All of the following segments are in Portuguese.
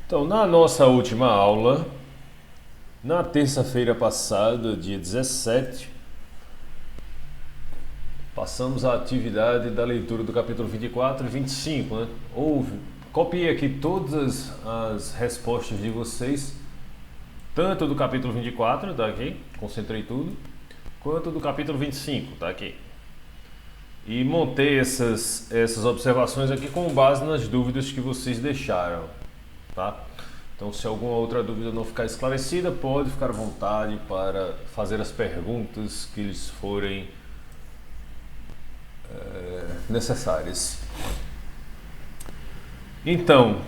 Então, na nossa última aula, na terça-feira passada, dia 17, passamos a atividade da leitura do capítulo 24 e 25, né? Copiei aqui todas as respostas de vocês, tanto do capítulo 24, tá aqui, concentrei tudo, quanto do capítulo 25, tá aqui. E montei essas observações aqui com base nas dúvidas que vocês deixaram, tá? Então, se alguma outra dúvida não ficar esclarecida, pode ficar à vontade para fazer as perguntas que lhes forem necessárias. Então,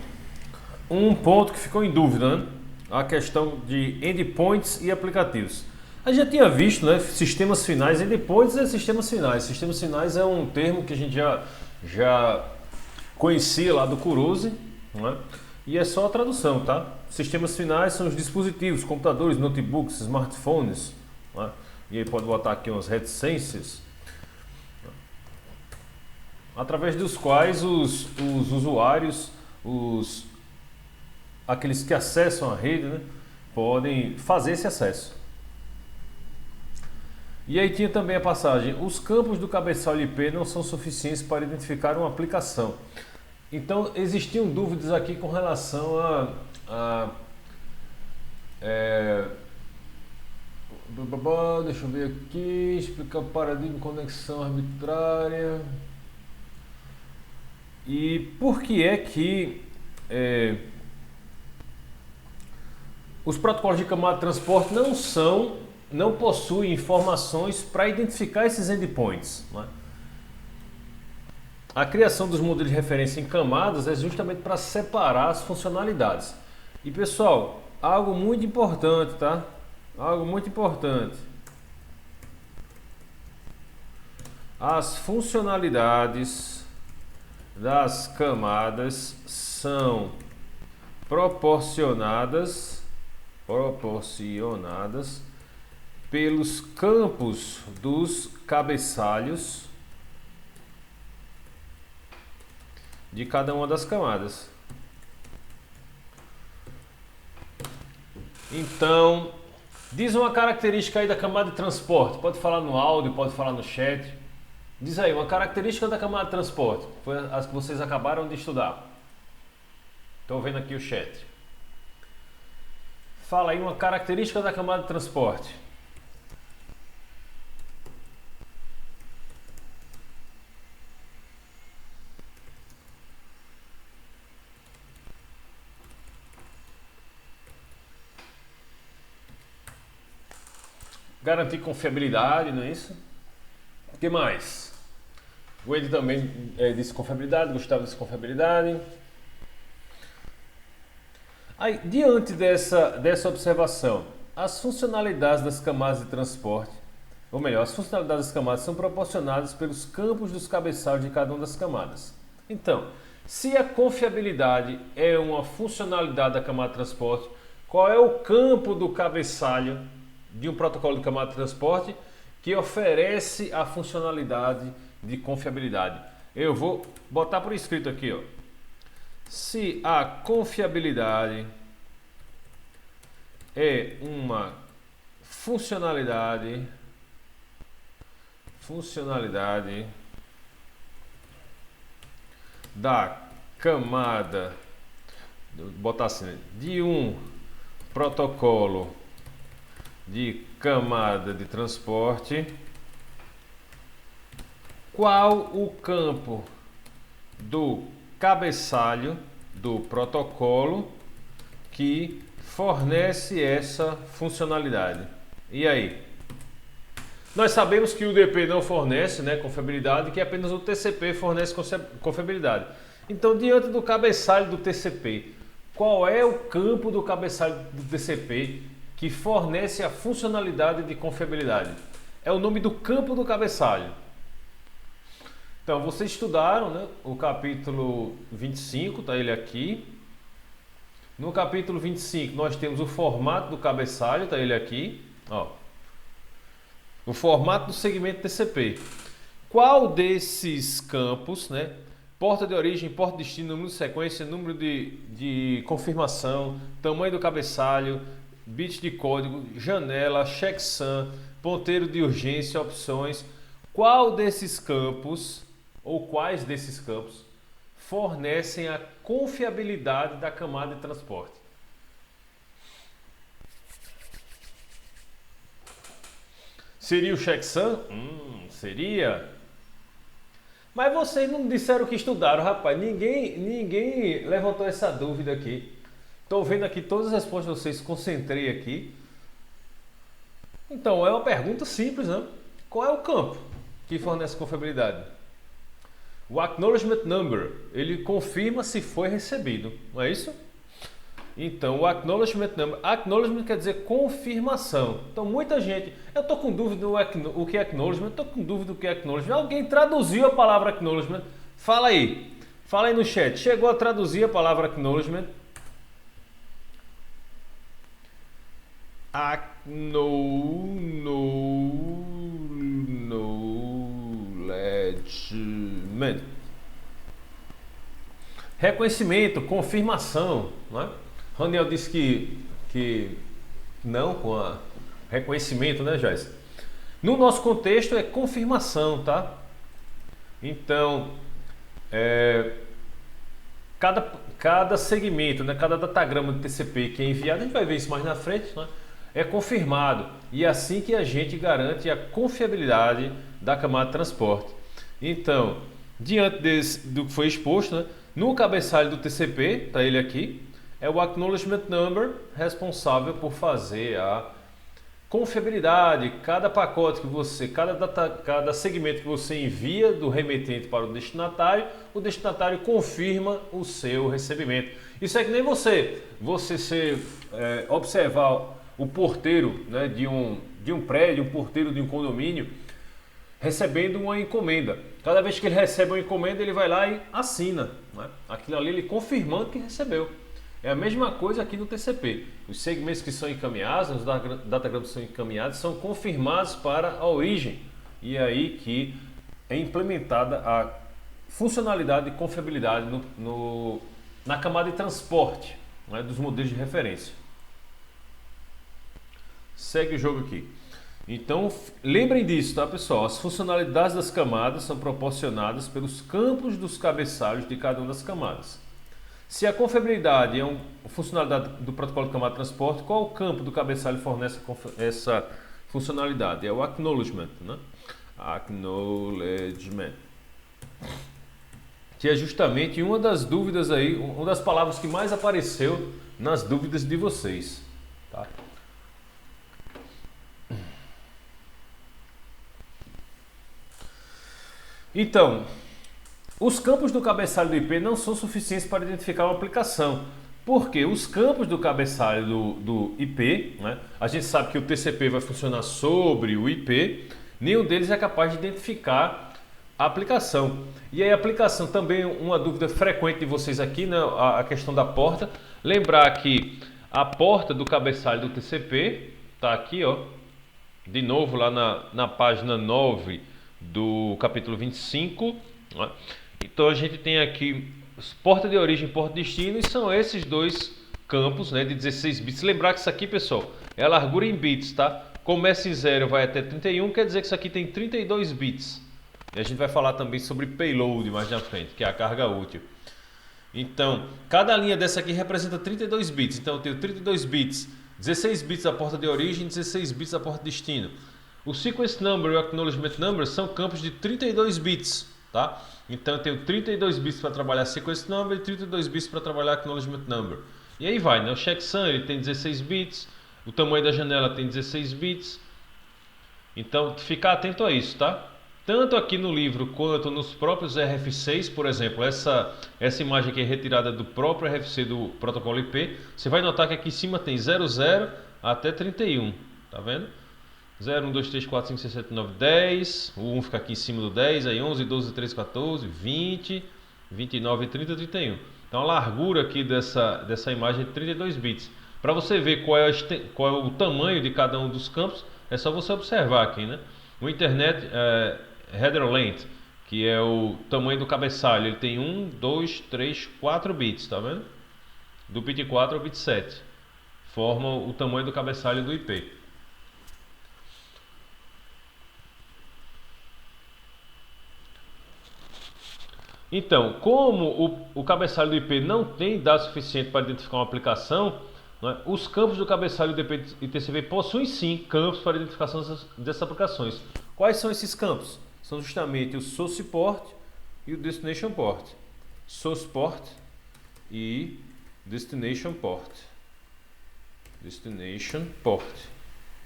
um ponto que ficou em dúvida, né? A questão de endpoints e aplicativos. A gente já tinha visto, né? Sistemas finais, endpoints é sistemas finais. Sistemas finais é um termo que a gente já conhecia lá do Kurose, né? E é só a tradução, tá? Sistemas finais são os dispositivos, computadores, notebooks, smartphones, né? E aí pode botar aqui umas reticências, através dos quais os usuários, aqueles que acessam a rede, né, podem fazer esse acesso. E aí tinha também a passagem: os campos do cabeçalho IP não são suficientes para identificar uma aplicação. Então existiam dúvidas aqui com relação deixa eu ver aqui, explicar o paradigma de conexão arbitrária. E por que é que os protocolos de camada de transporte não possuem informações para identificar esses endpoints, né? A criação dos modelos de referência em camadas é justamente para separar as funcionalidades. E pessoal, algo muito importante, tá? Algo muito importante. As funcionalidades das camadas são proporcionadas pelos campos dos cabeçalhos de cada uma das camadas. Então, diz uma característica aí da camada de transporte. Pode falar no áudio, pode falar no chat. Diz aí, uma característica da camada de transporte. Foi as que vocês acabaram de estudar. Estou vendo aqui o chat. Fala aí uma característica da camada de transporte. Garantir confiabilidade, não é isso? O que mais? O Ed também disse confiabilidade, Gustavo disse confiabilidade. Aí, diante dessa observação, as funcionalidades das camadas de transporte, ou melhor, as funcionalidades das camadas são proporcionadas pelos campos dos cabeçalhos de cada uma das camadas. Então, se a confiabilidade é uma funcionalidade da camada de transporte, qual é o campo do cabeçalho de um protocolo de camada de transporte que oferece a funcionalidade de confiabilidade? Eu vou botar por escrito aqui, ó. Se a confiabilidade é uma funcionalidade da camada, vou botar assim, né, de um protocolo de camada de transporte, qual o campo do cabeçalho do protocolo que fornece essa funcionalidade? E aí? Nós sabemos que o UDP não fornece, né, confiabilidade, que apenas o TCP fornece confiabilidade. Então, diante do cabeçalho do TCP, qual é o campo do cabeçalho do TCP que fornece a funcionalidade de confiabilidade? É o nome do campo do cabeçalho. Então, vocês estudaram, né, o capítulo 25, tá ele aqui. No capítulo 25, nós temos o formato do cabeçalho, tá ele aqui, ó. O formato do segmento TCP. Qual desses campos, né, porta de origem, porta de destino, número de sequência, número de confirmação, tamanho do cabeçalho, bit de código, janela, checksum, ponteiro de urgência, opções. Qual desses campos, ou quais desses campos, fornecem a confiabilidade da camada de transporte? Seria o checksum? Seria. Mas vocês não disseram que estudaram, rapaz. Ninguém levantou essa dúvida aqui. Estou vendo aqui todas as respostas de vocês, concentrei aqui. Então, é uma pergunta simples, né? Qual é o campo que fornece confiabilidade? O Acknowledgement Number, ele confirma se foi recebido, não é isso? Então, o Acknowledgement Number, Acknowledgement quer dizer confirmação. Então, muita gente, eu estou com dúvida do que é Acknowledgement, estou com dúvida do que é Acknowledgement. Alguém traduziu a palavra Acknowledgement? Fala aí no chat. Chegou a traduzir a palavra Acknowledgement? Acknowledgement. Reconhecimento, confirmação, não é? Raniel disse que não com a reconhecimento, né, Joyce? No nosso contexto é confirmação, tá? Então, cada segmento, né, cada datagrama do TCP que é enviado, a gente vai ver isso mais na frente, né, é confirmado. E é assim que a gente garante a confiabilidade da camada de transporte. Então, diante do que foi exposto, né, no cabeçalho do TCP, está ele aqui, é o Acknowledgement Number responsável por fazer a confiabilidade. Cada pacote que você, cada segmento que você envia do remetente para o destinatário confirma o seu recebimento. Isso é que nem você observar o porteiro, né, de um prédio, um porteiro de um condomínio, recebendo uma encomenda. Cada vez que ele recebe uma encomenda, ele vai lá e assina, né? Aquilo ali ele confirmando que recebeu. É a mesma coisa aqui no TCP. Os segmentos que são encaminhados, os datagramas que são encaminhados, são confirmados para a origem. E é aí que é implementada a funcionalidade de confiabilidade na camada de transporte, né, dos modelos de referência. Segue o jogo aqui. Então, lembrem disso, tá, pessoal? As funcionalidades das camadas são proporcionadas pelos campos dos cabeçalhos de cada uma das camadas. Se a confiabilidade é uma funcionalidade do protocolo de camada de transporte, qual o campo do cabeçalho fornece essa funcionalidade? É o Acknowledgement, né? Acknowledgement. Que é justamente uma das dúvidas aí, uma das palavras que mais apareceu nas dúvidas de vocês, tá? Então, os campos do cabeçalho do IP não são suficientes para identificar uma aplicação, porque os campos do cabeçalho do IP, né, a gente sabe que o TCP vai funcionar sobre o IP, nenhum deles é capaz de identificar a aplicação. E aí a aplicação também, uma dúvida frequente de vocês aqui, né, a questão da porta. Lembrar que a porta do cabeçalho do TCP está aqui, ó, de novo lá na página 9 do capítulo 25, né? Então a gente tem aqui porta de origem e porta de destino, e são esses dois campos, né, de 16 bits. Lembrar que isso aqui, pessoal, é a largura em bits, tá? Começa em 0, vai até 31, quer dizer que isso aqui tem 32 bits. E a gente vai falar também sobre payload mais na frente, que é a carga útil. Então, cada linha dessa aqui representa 32 bits. Então eu tenho 32 bits, 16 bits da porta de origem, 16 bits da porta de destino. O Sequence Number e o Acknowledgement Number são campos de 32 bits, tá? Então eu tenho 32 bits para trabalhar Sequence Number e 32 bits para trabalhar Acknowledgement Number. E aí vai, né? O checksum ele tem 16 bits, o tamanho da janela tem 16 bits. Então ficar atento a isso, tá? Tanto aqui no livro quanto nos próprios RFCs, por exemplo, essa imagem aqui é retirada do próprio RFC do protocolo IP. Você vai notar que aqui em cima tem 00 até 31, tá vendo? 0, 1, 2, 3, 4, 5, 6, 7, 9, 10. O 1 fica aqui em cima do 10, aí 11, 12, 13, 14, 20, 29, 30, 31. Então a largura aqui dessa imagem é 32 bits. Para você ver qual é o tamanho de cada um dos campos, é só você observar aqui, né? O Internet Header Length, que é o tamanho do cabeçalho. Ele tem 1, 2, 3, 4 bits, tá vendo? Do bit 4 ao bit 7. Forma o tamanho do cabeçalho do IP. Então, como o cabeçalho do IP não tem dados suficientes para identificar uma aplicação, né, os campos do cabeçalho do IP e TCP possuem sim campos para identificação dessas aplicações. Quais são esses campos? São justamente o source port e o destination port. Source port e destination port. Destination port.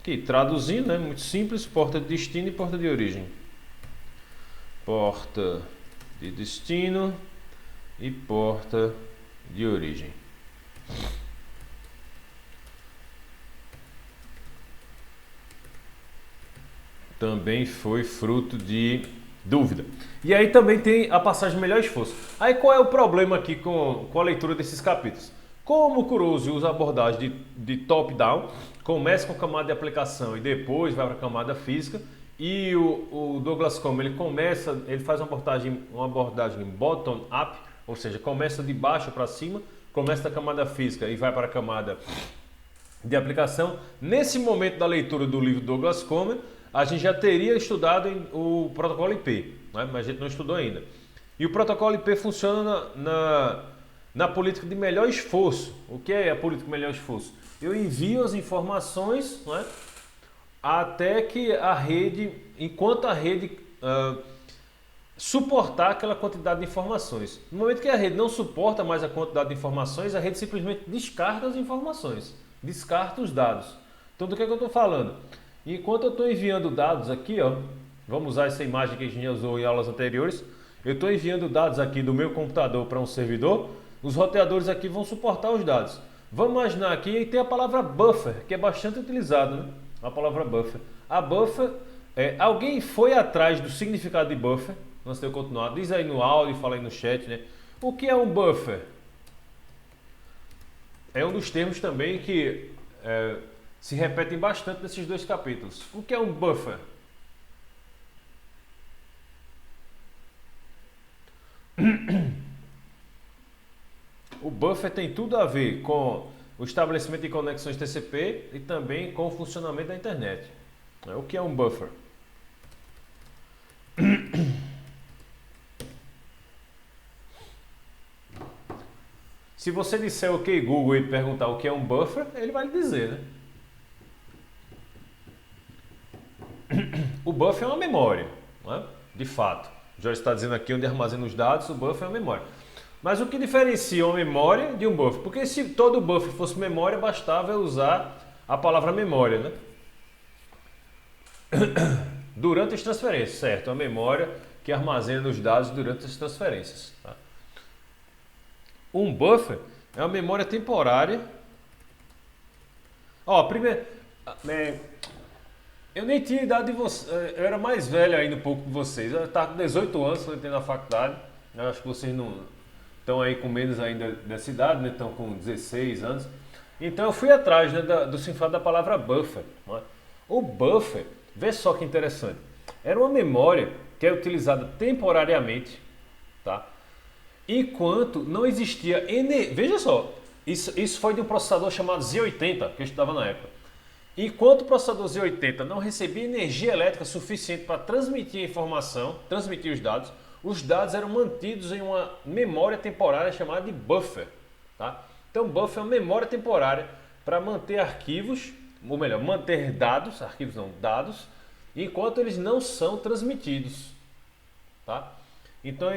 Aqui, traduzindo, né, muito simples, porta de destino e porta de origem. Porta de destino e porta de origem. Também foi fruto de dúvida. E aí também tem a passagem melhor esforço. Aí qual é o problema aqui com a leitura desses capítulos? Como o Kurosu usa a abordagem de top-down, começa com a camada de aplicação e depois vai para a camada física, e o Douglas Comer ele faz uma abordagem bottom-up, ou seja, começa de baixo para cima, começa da camada física e vai para a camada de aplicação. Nesse momento da leitura do livro Douglas Comer, a gente já teria estudado o protocolo IP, né? Mas a gente não estudou ainda. E o protocolo IP funciona na política de melhor esforço. O que é a política de melhor esforço? Eu envio as informações, né, até que a rede, enquanto a rede suportar aquela quantidade de informações. No momento que a rede não suporta mais a quantidade de informações, a rede simplesmente descarta as informações, descarta os dados. Então do que eu estou falando? Enquanto eu estou enviando dados aqui, ó, vamos usar essa imagem que a gente já usou em aulas anteriores, eu estou enviando dados aqui do meu computador para um servidor, os roteadores aqui vão suportar os dados. Vamos imaginar aqui e tem a palavra buffer, que é bastante utilizada, né? A palavra buffer. A buffer, alguém foi atrás do significado de buffer? Nós temos que continuar. Diz aí no áudio, fala aí no chat, né? O que é um buffer? É um dos termos também que se repetem bastante nesses dois capítulos. O que é um buffer? O buffer tem tudo a ver com o estabelecimento de conexões TCP e também com o funcionamento da internet. O que é um buffer? Se você disser OK Google e perguntar o que é um buffer, ele vai lhe dizer, né? O buffer é uma memória, né? De fato. Já está dizendo aqui onde armazena os dados, o buffer é uma memória. Mas o que diferencia uma memória de um buffer? Porque se todo buffer fosse memória, bastava usar a palavra memória, né? Durante as transferências, certo? A memória que armazena os dados durante as transferências. Tá? Um buffer é uma memória temporária. Ó, primeiro, eu nem tinha idade de vocês, eu era mais velho ainda um pouco que vocês. Eu estava com 18 anos quando eu entrei na faculdade. Eu acho que vocês não estão aí com menos ainda dessa idade, né? Estão com 16 anos. Então eu fui atrás, né, do significado da palavra buffer. Né? O buffer, vê só que interessante, era uma memória que é utilizada temporariamente, tá? Enquanto não existia energia. Veja só, isso foi de um processador chamado Z80, que eu estudava na época. Enquanto o processador Z80 não recebia energia elétrica suficiente para transmitir a informação, transmitir os dados eram mantidos em uma memória temporária chamada de buffer. Tá? Então, buffer é uma memória temporária para manter arquivos, ou melhor, manter dados, arquivos não, dados, enquanto eles não são transmitidos. Tá? Então,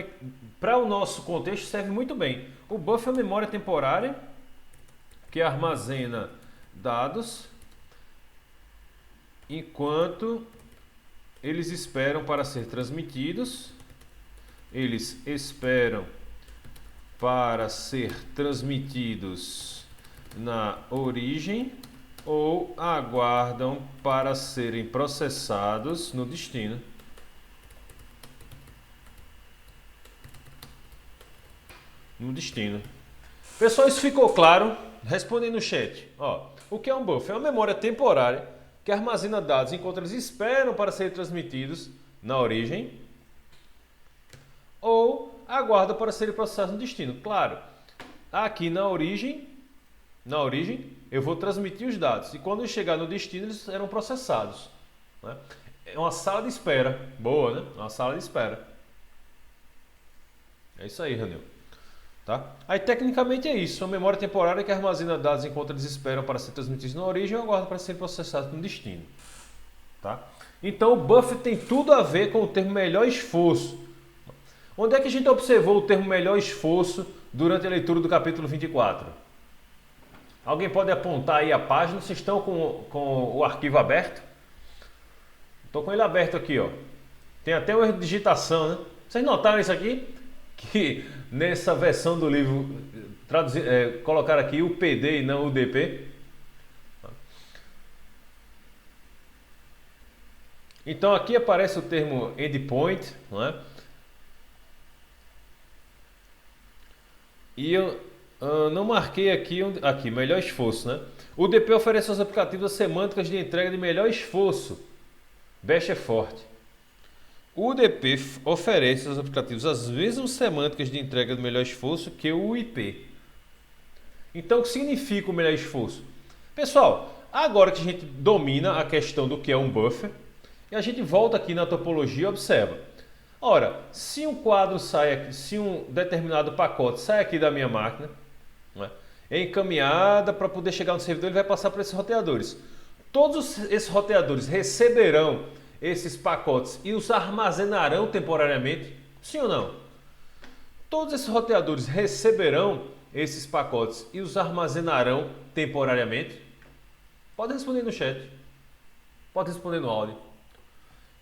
para o nosso contexto, serve muito bem. O buffer é uma memória temporária que armazena dados enquanto eles esperam para ser transmitidos. Eles esperam para ser transmitidos na origem ou aguardam para serem processados no destino. No destino. Pessoal, isso ficou claro? Respondem no chat. Ó, o que é um buffer? É uma memória temporária que armazena dados enquanto eles esperam para serem transmitidos na origem ou aguarda para serem processados no destino. Claro, aqui na origem eu vou transmitir os dados e quando eu chegar no destino eles serão processados, né? É uma sala de espera. Boa, né? É uma sala de espera. É isso aí, Ranil. Tá? Aí tecnicamente é isso. Uma memória temporária que armazena dados enquanto eles esperam para ser transmitidos na origem e aguarda para serem processados no destino. Tá? Então o buffer tem tudo a ver com o termo melhor esforço. Onde é que a gente observou o termo melhor esforço durante a leitura do capítulo 24? Alguém pode apontar aí a página? Vocês estão com o arquivo aberto? Estou com ele aberto aqui, ó. Tem até um erro de digitação, né? Vocês notaram isso aqui? Que nessa versão do livro colocaram aqui o PD e não o DP. Então aqui aparece o termo endpoint, não é? E eu não marquei aqui, melhor esforço, né? O DP oferece aos aplicativos as semânticas de entrega de melhor esforço, best effort. O UDP oferece aos aplicativos as mesmas semânticas de entrega do melhor esforço que o UIP. Então, o que significa o melhor esforço? Pessoal, agora que a gente domina a questão do que é um buffer, e a gente volta aqui na topologia e observa. Ora, se um quadro sai aqui, se um determinado pacote sai aqui da minha máquina, né, é encaminhada para poder chegar no servidor, ele vai passar por esses roteadores. Todos esses roteadores receberão esses pacotes e os armazenarão temporariamente? Sim ou não? Todos esses roteadores receberão esses pacotes e os armazenarão temporariamente? Pode responder no chat. Pode responder no áudio.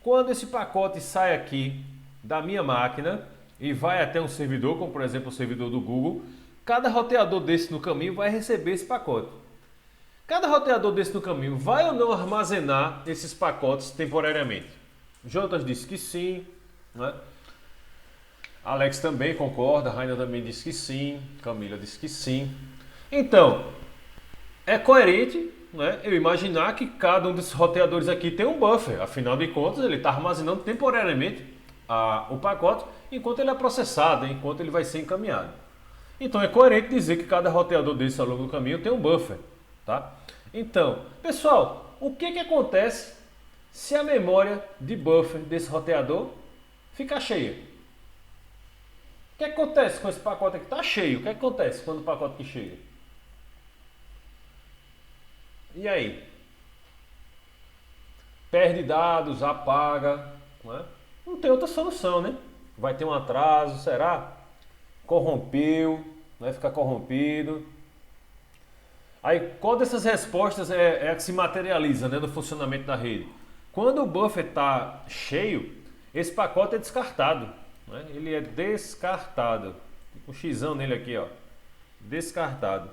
Quando esse pacote sai aqui da minha máquina e vai até um servidor, como por exemplo o servidor do Google, cada roteador desse no caminho vai receber esse pacote. Cada roteador desse no caminho vai ou não armazenar esses pacotes temporariamente? Jonas disse que sim, né? Alex também concorda, Rainer também disse que sim, Camila disse que sim. Então, é coerente, né, eu imaginar que cada um desses roteadores aqui tem um buffer. Afinal de contas, ele está armazenando temporariamente o pacote enquanto ele é processado, enquanto ele vai ser encaminhado. Então, é coerente dizer que cada roteador desse ao longo do caminho tem um buffer. Tá? Então, pessoal, o que acontece se a memória de buffer desse roteador ficar cheia? O que acontece com esse pacote aqui? Está cheio. O que acontece quando o pacote aqui chega? E aí? Perde dados, apaga. Né? Não tem outra solução, né? Vai ter um atraso, será? Corrompeu, vai ficar corrompido. Aí, qual dessas respostas é a que se materializa, né, no funcionamento da rede? Quando o buffer está cheio, esse pacote é descartado. Né? Ele é descartado. Tem um xizão nele aqui, ó. Descartado.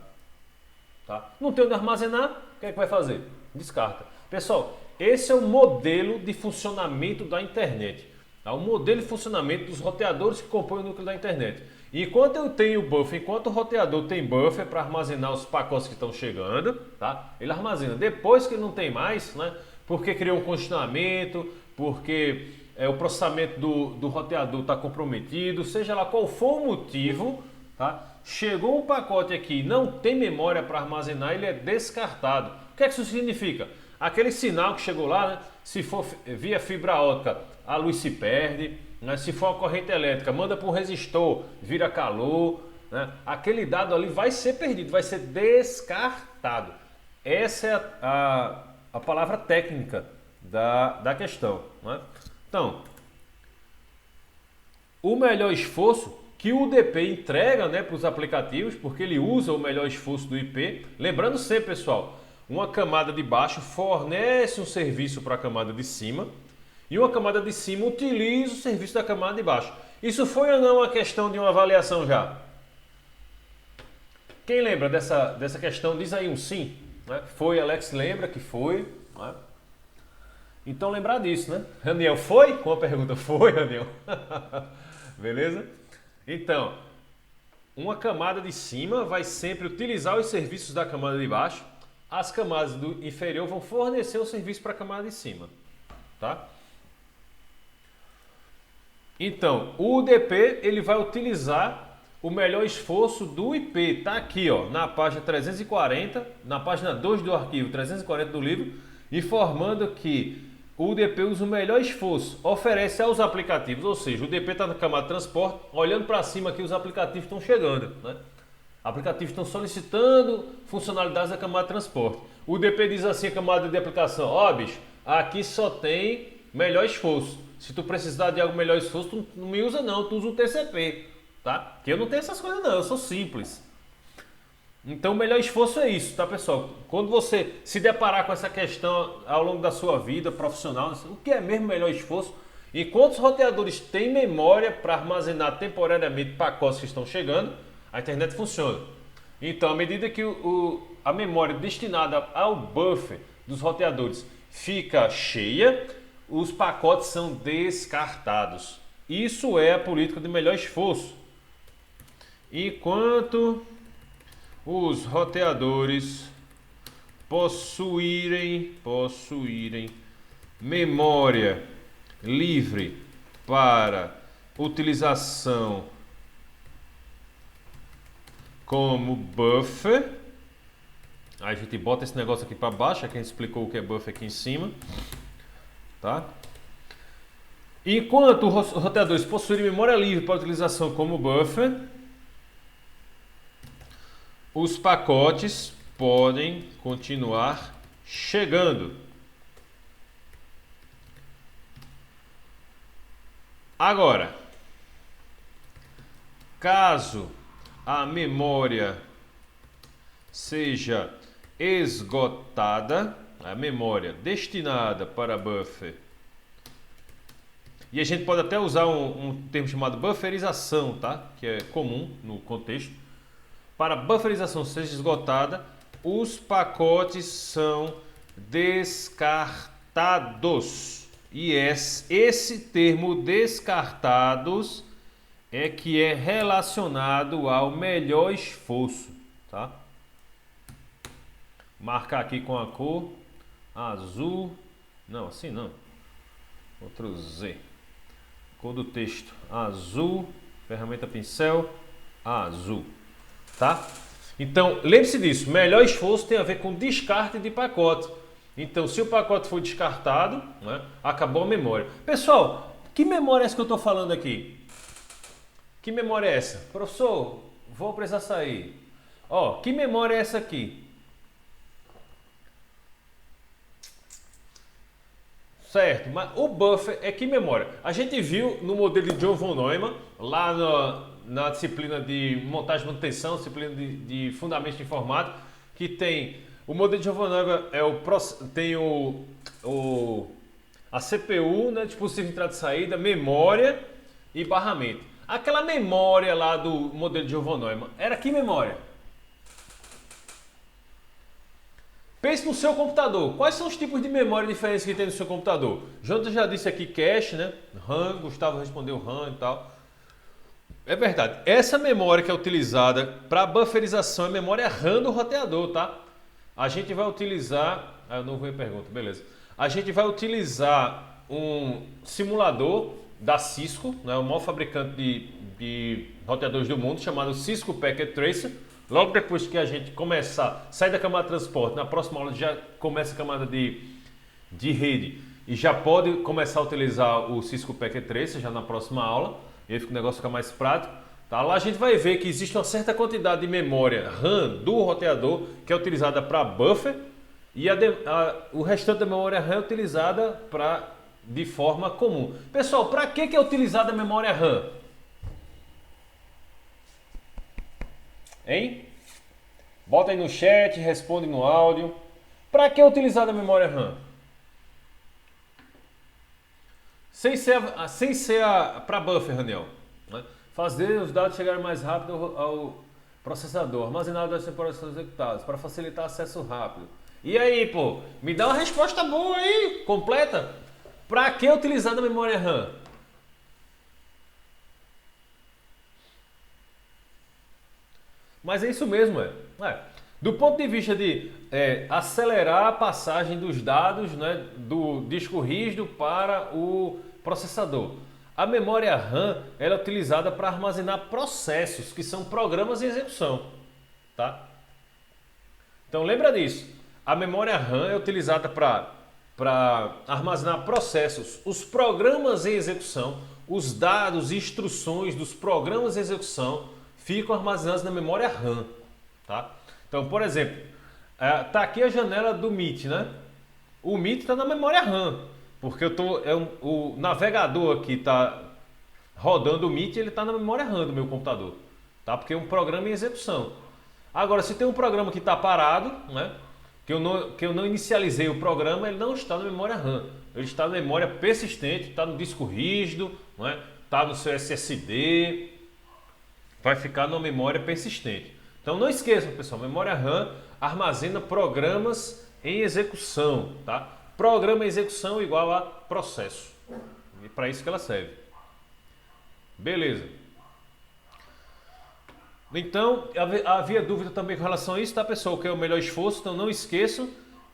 Tá? Não tem onde armazenar, o que é que vai fazer? Descarta. Pessoal, esse é o modelo de funcionamento da internet. É o modelo de funcionamento dos roteadores que compõem o núcleo da internet. E enquanto eu tenho buffer, enquanto o roteador tem buffer para armazenar os pacotes que estão chegando, tá? Ele armazena. Depois que ele não tem mais, né? Porque criou um congestionamento, porque o processamento do roteador está comprometido, seja lá qual for o motivo, tá? Chegou um pacote aqui, não tem memória para armazenar, ele é descartado. O que é que isso significa? Aquele sinal que chegou lá, né? Se for via fibra ótica, a luz se perde. Né? Se for uma corrente elétrica, manda para um resistor, vira calor. Né? Aquele dado ali vai ser perdido, vai ser descartado. Essa é a palavra técnica da questão. Né? Então, o melhor esforço que o UDP entrega, né, para os aplicativos, porque ele usa o melhor esforço do IP. Lembrando sempre, pessoal, uma camada de baixo fornece um serviço para a camada de cima e uma camada de cima utiliza o serviço da camada de baixo. Isso foi ou não uma questão de uma avaliação já? Quem lembra dessa questão? Diz aí um sim. Né? Foi, Alex lembra que foi. Né? Então lembrar disso, né? Raniel, foi? Com a pergunta, foi, Raniel? Beleza? Então, uma camada de cima vai sempre utilizar os serviços da camada de baixo. As camadas do inferior vão fornecer o serviço para a camada de cima. Tá? Então, o UDP ele vai utilizar o melhor esforço do IP. Está aqui, ó, na página 340, na página 2 do arquivo 340 do livro, informando que o UDP usa o melhor esforço, oferece aos aplicativos, ou seja, o UDP está na camada de transporte, olhando para cima aqui os aplicativos estão chegando, né? Aplicativos estão solicitando funcionalidades da camada de transporte. O UDP diz assim a camada de aplicação, ó bicho, aqui só tem melhor esforço. Se tu precisar de algo melhor esforço, tu não me usa não, tu usa o TCP, tá? Porque eu não tenho essas coisas não, eu sou simples. Então o melhor esforço é isso, tá pessoal? Quando você se deparar com essa questão ao longo da sua vida profissional, o que é mesmo melhor esforço? E quantos roteadores têm memória para armazenar temporariamente pacotes que estão chegando, a internet funciona. Então, à medida que a memória destinada ao buffer dos roteadores fica cheia, os pacotes são descartados. Isso é a política de melhor esforço. Enquanto os roteadores possuírem memória livre para utilização como buffer, aí a gente bota esse negócio aqui para baixo, aqui a gente explicou o que é buffer aqui em cima, tá? Enquanto os roteadores possuírem memória livre para utilização como buffer, os pacotes podem continuar chegando. Agora, caso a memória seja esgotada, a memória destinada para buffer, e a gente pode até usar um termo chamado bufferização, tá? Que é comum no contexto. Para bufferização seja esgotada, os pacotes são descartados. E esse termo descartados é que é relacionado ao melhor esforço, tá? Marcar aqui com a cor azul, não, assim não, outro Z, cor do texto azul, ferramenta pincel azul, tá? Então lembre-se disso, melhor esforço tem a ver com descarte de pacote. Então se o pacote foi descartado, né, acabou a memória. Pessoal, que memória é essa que eu estou falando aqui? Que memória é essa? Professor, vou precisar sair. Ó, que memória é essa aqui? Certo, mas o buffer é que memória? A gente viu no modelo de John von Neumann, lá na disciplina de montagem e manutenção, disciplina de fundamentos de informática, que tem o modelo de John von Neumann, tem a CPU, né, dispositivo de entrada e saída, memória e barramento. Aquela memória lá do modelo de John von Neumann, era que memória? Pense no seu computador. Quais são os tipos de memória diferentes que tem no seu computador? Jonathan já disse aqui cache, né? RAM, Gustavo respondeu RAM e tal. É verdade. Essa memória que é utilizada para bufferização é memória RAM do roteador, tá? A gente vai utilizar... eu não vou pergunta, beleza. A gente vai utilizar um simulador da Cisco, né? O maior fabricante de roteadores do mundo, chamado Cisco Packet Tracer. Logo depois que a gente sair da camada de transporte, na próxima aula já começa a camada de rede e já pode começar a utilizar o Cisco Packet Tracer já na próxima aula, e aí o negócio fica mais prático. Tá? Lá a gente vai ver que existe uma certa quantidade de memória RAM do roteador que é utilizada para buffer e o restante da memória RAM é utilizada de forma comum. Pessoal, para que é utilizada a memória RAM? Hein? Bota aí no chat, responde no áudio. Para que é utilizada a memória RAM? Sem ser para buffer, Raniel, né? Fazer os dados chegarem mais rápido ao processador, armazenar os dados temporários executados, para facilitar acesso rápido. E aí, pô, me dá uma resposta boa aí, completa. Para que é utilizada a memória RAM? Mas é isso mesmo, do ponto de vista de acelerar a passagem dos dados, né, do disco rígido para o processador. A memória RAM ela é utilizada para armazenar processos, que são programas em execução, tá? Então lembra disso. A memória RAM é utilizada para armazenar processos, os programas em execução, os dados e instruções dos programas em execução ficam armazenados na memória RAM, tá? Então, por exemplo, tá aqui a janela do Meet, né? O Meet está na memória RAM, porque o navegador aqui está rodando o Meet, ele está na memória RAM do meu computador, tá? Porque é um programa em execução. Agora, se tem um programa que está parado, né? Que eu não inicializei o programa, ele não está na memória RAM. Ele está na memória persistente, está no disco rígido, né? Está no seu SSD, vai ficar na memória persistente. Então não esqueçam, pessoal, memória RAM armazena programas em execução, tá? Programa em execução igual a processo. E para isso que ela serve. Beleza. Então, havia dúvida também com relação a isso, tá, pessoal? Que é o melhor esforço, então não esqueçam,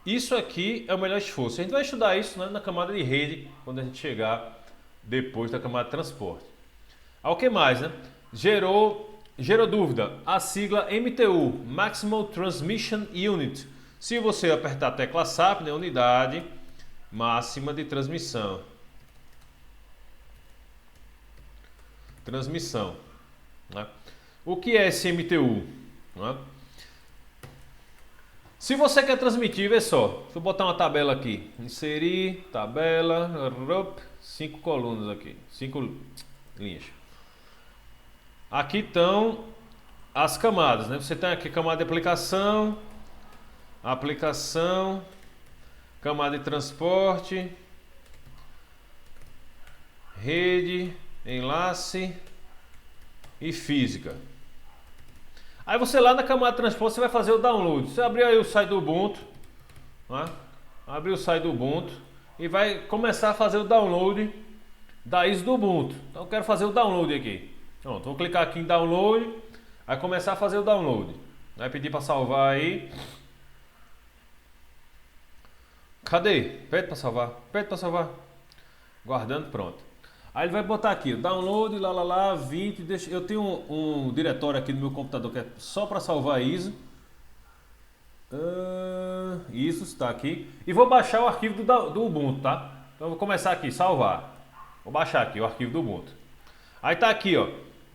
isso aqui é o melhor esforço. A gente vai estudar isso, né, na camada de rede, quando a gente chegar depois da camada de transporte. O que mais, né? Gerou dúvida, a sigla MTU, Maximal Transmission Unit. Se você apertar a tecla SAP, né, unidade máxima de transmissão. Né? O que é esse MTU? Né? Se você quer transmitir, vê só. Deixa eu botar uma tabela aqui. Inserir, tabela, 5 colunas aqui, 5 linhas. Aqui estão as camadas, né? Você tem aqui camada de aplicação, camada de transporte, rede, enlace e física. Aí você lá na camada de transporte você vai fazer o download. Você abriu aí o site do Ubuntu, né? Abriu o site do Ubuntu e vai começar a fazer o download da ISO do Ubuntu. Então eu quero fazer o download aqui. Pronto, vou clicar aqui em download, vai começar a fazer o download. Vai pedir para salvar aí. Cadê? Pede para salvar. Guardando, pronto. Aí ele vai botar aqui, download, 20, eu tenho um diretório aqui no meu computador que é só para salvar ISO. Isso está aqui. E vou baixar o arquivo do Ubuntu, tá? Então eu vou começar aqui, salvar. Vou baixar aqui o arquivo do Ubuntu. Aí tá aqui, ó,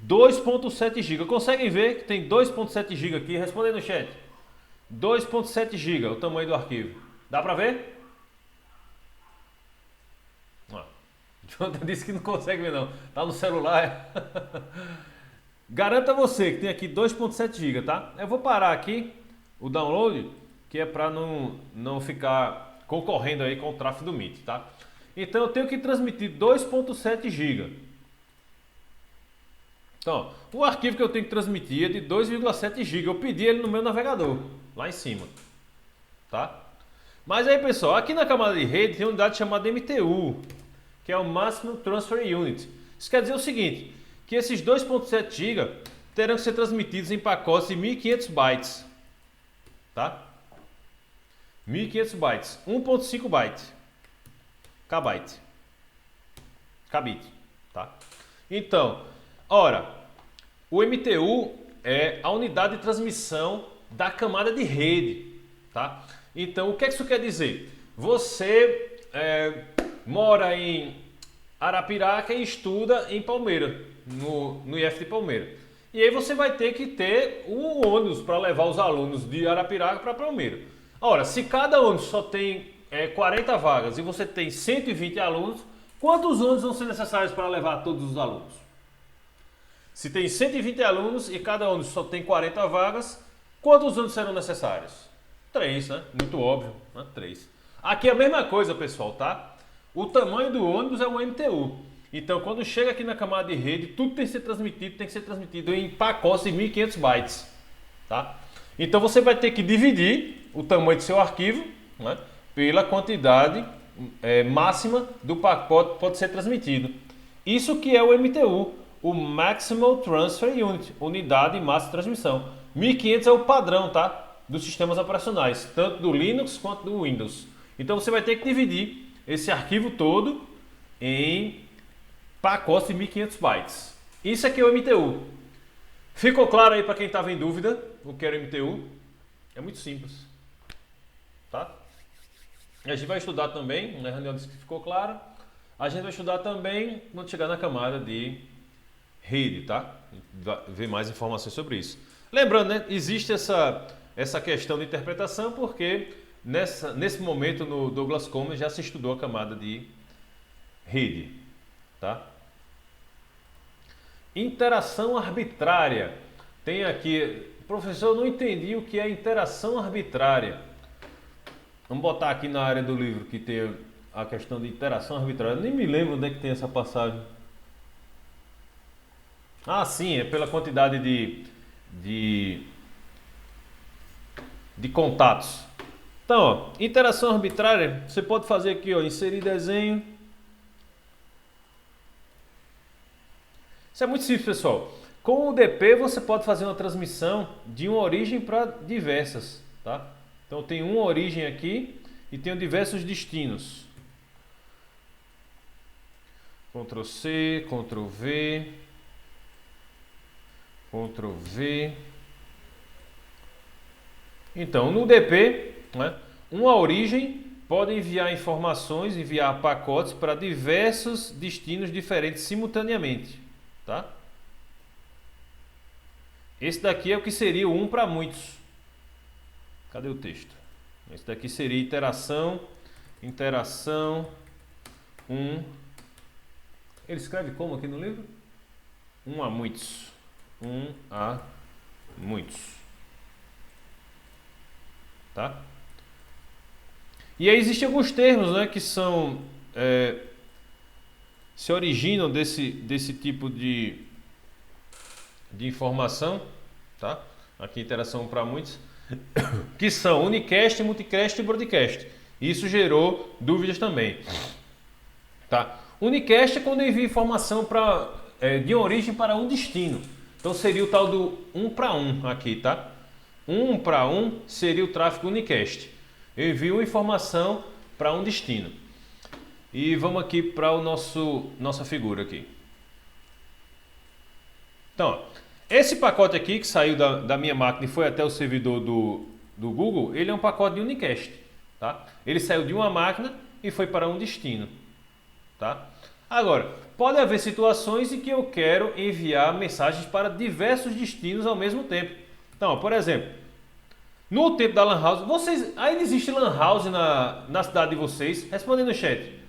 2.7 GB. Conseguem ver que tem 2.7 GB aqui? Responde aí no chat. 2.7 GB, o tamanho do arquivo. Dá pra ver? Jonathan disse que não consegue ver não. Tá no celular. Garanta você que tem aqui 2.7 GB, tá? Eu vou parar aqui o download, que é para não ficar concorrendo aí com o tráfego do Meet, tá? Então eu tenho que transmitir 2.7 GB. Então, o arquivo que eu tenho que transmitir é de 2,7 GB. Eu pedi ele no meu navegador, lá em cima, tá? Mas aí, pessoal, aqui na camada de rede tem uma unidade chamada MTU, que é o Maximum Transfer Unit. Isso quer dizer o seguinte, que esses 2.7 GB terão que ser transmitidos em pacotes de 1.500 bytes, tá? 1.500 bytes, 1.5 bytes, kbit, tá? Então, ora, o MTU é a unidade de transmissão da camada de rede, tá? Então, o que isso quer dizer? Você mora em Arapiraca e estuda em Palmeira, no IF de Palmeira. E aí você vai ter que ter um ônibus para levar os alunos de Arapiraca para Palmeira. Ora, se cada ônibus só tem 40 vagas e você tem 120 alunos, quantos ônibus vão ser necessários para levar todos os alunos? Se tem 120 alunos e cada ônibus só tem 40 vagas, quantos ônibus serão necessários? 3, né? Muito óbvio, né? 3. Aqui é a mesma coisa, pessoal, tá? O tamanho do ônibus é o MTU. Então, quando chega aqui na camada de rede, tudo tem que ser transmitido em pacotes de 1.500 bytes, tá? Então, você vai ter que dividir o tamanho do seu arquivo, né, pela quantidade máxima do pacote que pode ser transmitido. Isso que é o MTU, o Maximal Transfer Unit, unidade máxima de transmissão. 1.500 é o padrão, tá? Dos sistemas operacionais, tanto do Linux quanto do Windows. Então, você vai ter que dividir esse arquivo todo em pacotes de 1500 bytes. Isso aqui é o MTU. Ficou claro aí para quem estava em dúvida o que era o MTU? É muito simples. Tá? A gente vai estudar também, na reunião disse que ficou claro. A gente vai estudar também quando chegar na camada de rede, tá? Vai ver mais informações sobre isso. Lembrando, né? Existe essa questão de interpretação porque nesse momento no Douglas Commons já se estudou a camada de rede, tá? Interação arbitrária. Tem aqui, professor, eu não entendi o que é interação arbitrária. Vamos botar aqui na área do livro que tem a questão de interação arbitrária. Eu nem me lembro onde é que tem essa passagem. Ah, sim, é pela quantidade de contatos. Então, ó, interação arbitrária, você pode fazer aqui, ó, inserir desenho. Isso é muito simples, pessoal. Com o DP você pode fazer uma transmissão de uma origem para diversas, tá? Então tem uma origem aqui e tenho diversos destinos. Ctrl C, Ctrl V, Ctrl V. Então no DP, né, uma origem pode enviar informações, enviar pacotes para diversos destinos diferentes simultaneamente, tá? Esse daqui é o que seria o 1 para muitos. Cadê o texto? Esse daqui seria interação 1. Ele escreve como aqui no livro? 1 a muitos. 1 a muitos. Tá? E aí existem alguns termos, né, que são se originam desse tipo de informação, tá? Aqui interação para muitos, que são unicast, multicast e broadcast. Isso gerou dúvidas também, tá? Unicast é quando envia informação de origem para um destino. Então seria o tal do 1 para 1 aqui, tá? 1 para 1 seria o tráfego unicast. Eu envio informação para um destino. E vamos aqui para o nossa figura aqui. Então, ó, esse pacote aqui que saiu da minha máquina e foi até o servidor do Google, ele é um pacote de unicast, tá? Ele saiu de uma máquina e foi para um destino, tá? Agora, pode haver situações em que eu quero enviar mensagens para diversos destinos ao mesmo tempo. Então, ó, por exemplo, no tempo da Lan House, ainda existe Lan House na cidade de vocês? Respondendo no chat.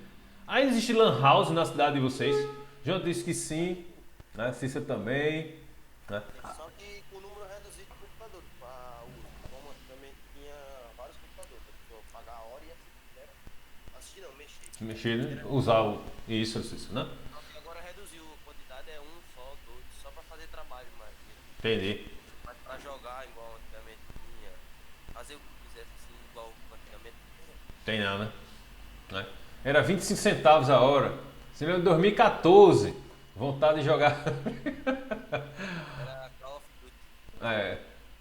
Ainda existe Lan House na cidade de vocês? João disse que sim, né? Cícero também, né? Só que com o número reduzido de computadores para uso. Como antigamente tinha vários computadores, a pessoa pagar a hora e assistir não, mexer. Mexer, usar isso, né? Só que agora reduziu a quantidade, é um só, dois, só para fazer trabalho mais. Entendi. Mas para jogar igual antigamente tinha, fazer o que quisesse assim, igual antigamente. Tem não, né? Era 25 centavos a hora. Você lembra de 2014? Vontade de jogar. Era Call of Duty. É.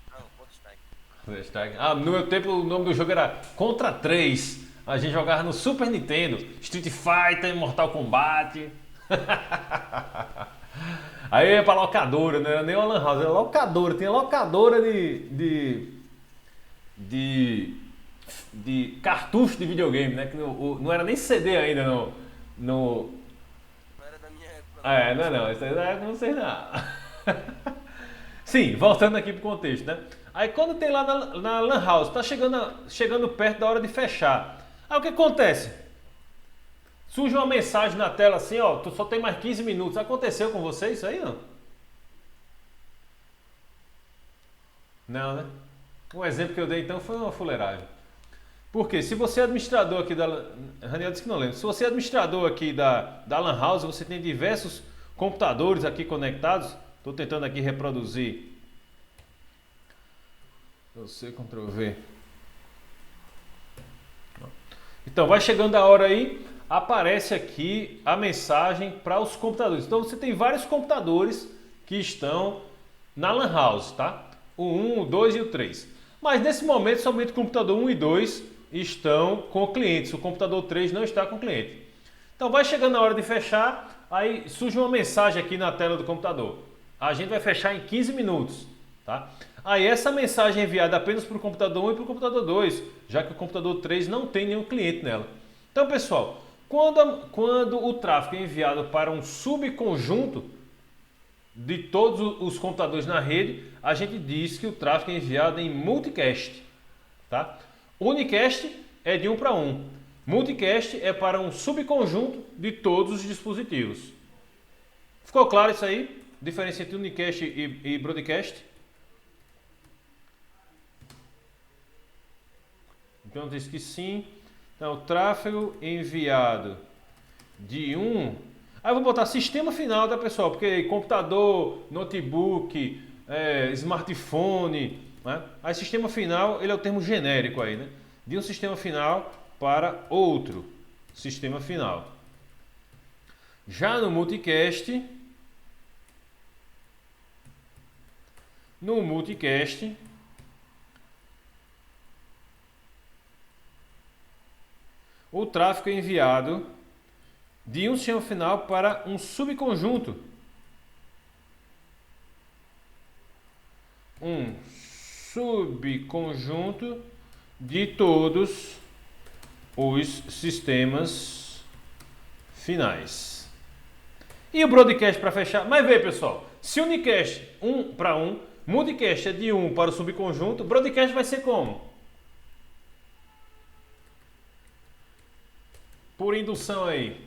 Não, Counter-Strike. Counter-Strike. Ah, no meu tempo o nome do jogo era Contra 3. A gente jogava no Super Nintendo. Street Fighter, Mortal Kombat. Aí ia pra locadora, não era nem uma lan house, era locadora. Tinha locadora de cartucho de videogame, né? Que não era nem CD ainda no... Não era da minha época. Não, isso aí não é com vocês não. Sim, voltando aqui pro contexto, né? Aí quando tem lá na Lan House, tá chegando perto da hora de fechar. Aí o que acontece? Surge uma mensagem na tela assim, ó, tu só tem mais 15 minutos. Aconteceu com você isso aí, não? Não, né? Um exemplo que eu dei então foi uma fuleiragem. Porque se você é administrador aqui da... Raniel disse que não lembra. Se você é administrador aqui da Lan House, você tem diversos computadores aqui conectados. Estou tentando aqui reproduzir. C, Ctrl V. Então, vai chegando a hora aí, aparece aqui a mensagem para os computadores. Então, você tem vários computadores que estão na Lan House, tá? O 1, o 2 e o 3. Mas nesse momento, somente o computador 1 e 2 estão com clientes. O computador 3 não está com cliente. Então, vai chegando a hora de fechar, Aí surge uma mensagem aqui na tela do computador. A gente vai fechar em 15 minutos, tá? Aí essa mensagem é enviada apenas para o computador 1 e para o computador 2, já que o computador 3 não tem nenhum cliente nela. Então, pessoal, quando o tráfego é enviado para um subconjunto de todos os computadores na rede, a gente diz que o tráfego é enviado em multicast, tá? Unicast é de 1 para 1. Multicast é para um subconjunto de todos os dispositivos. Ficou claro isso aí? Diferença entre unicast e broadcast? Então diz que sim. Então, o tráfego enviado de um... Aí eu vou botar sistema final, tá, pessoal? Porque computador, notebook, smartphone, né? Aí sistema final, ele é o termo genérico aí, né? De um sistema final para outro sistema final. Já no multicast, o tráfego é enviado de um sistema final para um subconjunto. Um subconjunto de todos os sistemas finais. E o broadcast para fechar? Mas vê, pessoal, se o unicast 1 para 1, multicast é de 1 para o subconjunto, broadcast vai ser como? Por indução aí.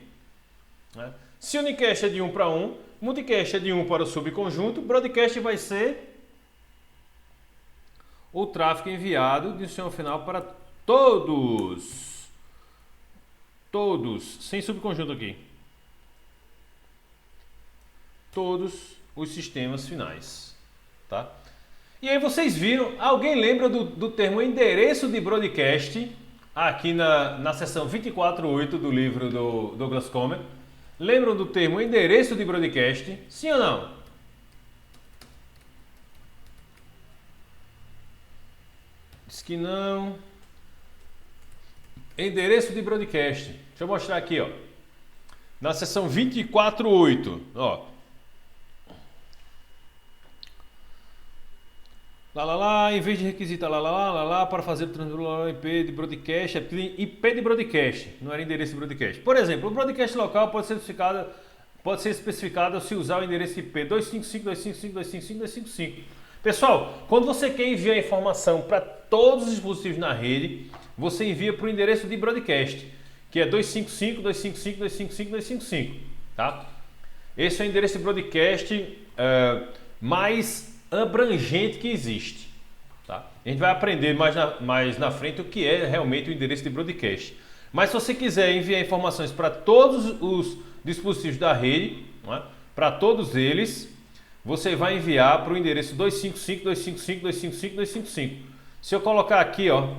Né? Se o unicast é de 1 para 1, multicast é de 1 para o subconjunto, broadcast vai ser o tráfego enviado de um sistema final para todos, sem subconjunto aqui, todos os sistemas finais, tá? E aí vocês viram, alguém lembra do termo endereço de broadcast aqui na seção 24.8 do livro do Douglas Comer? Lembram do termo endereço de broadcast? Sim ou não? Diz que não. Endereço de broadcast. Deixa eu mostrar aqui, ó. Na seção 24.8, ó. Em vez de requisita para fazer o transmissão IP de broadcast, é IP de broadcast, não era endereço de broadcast. Por exemplo, o broadcast local pode ser especificado se usar o endereço IP 255.255.255.255. Pessoal, quando você quer enviar informação para todos os dispositivos na rede, você envia para o endereço de broadcast, que é 255.255.255.255, tá? Esse é o endereço de broadcast mais abrangente que existe, tá? A gente vai aprender mais na frente o que é realmente o endereço de broadcast. Mas se você quiser enviar informações para todos os dispositivos da rede, né, para todos eles, você vai enviar para o endereço 255.255.255.255. Se eu colocar aqui, ó,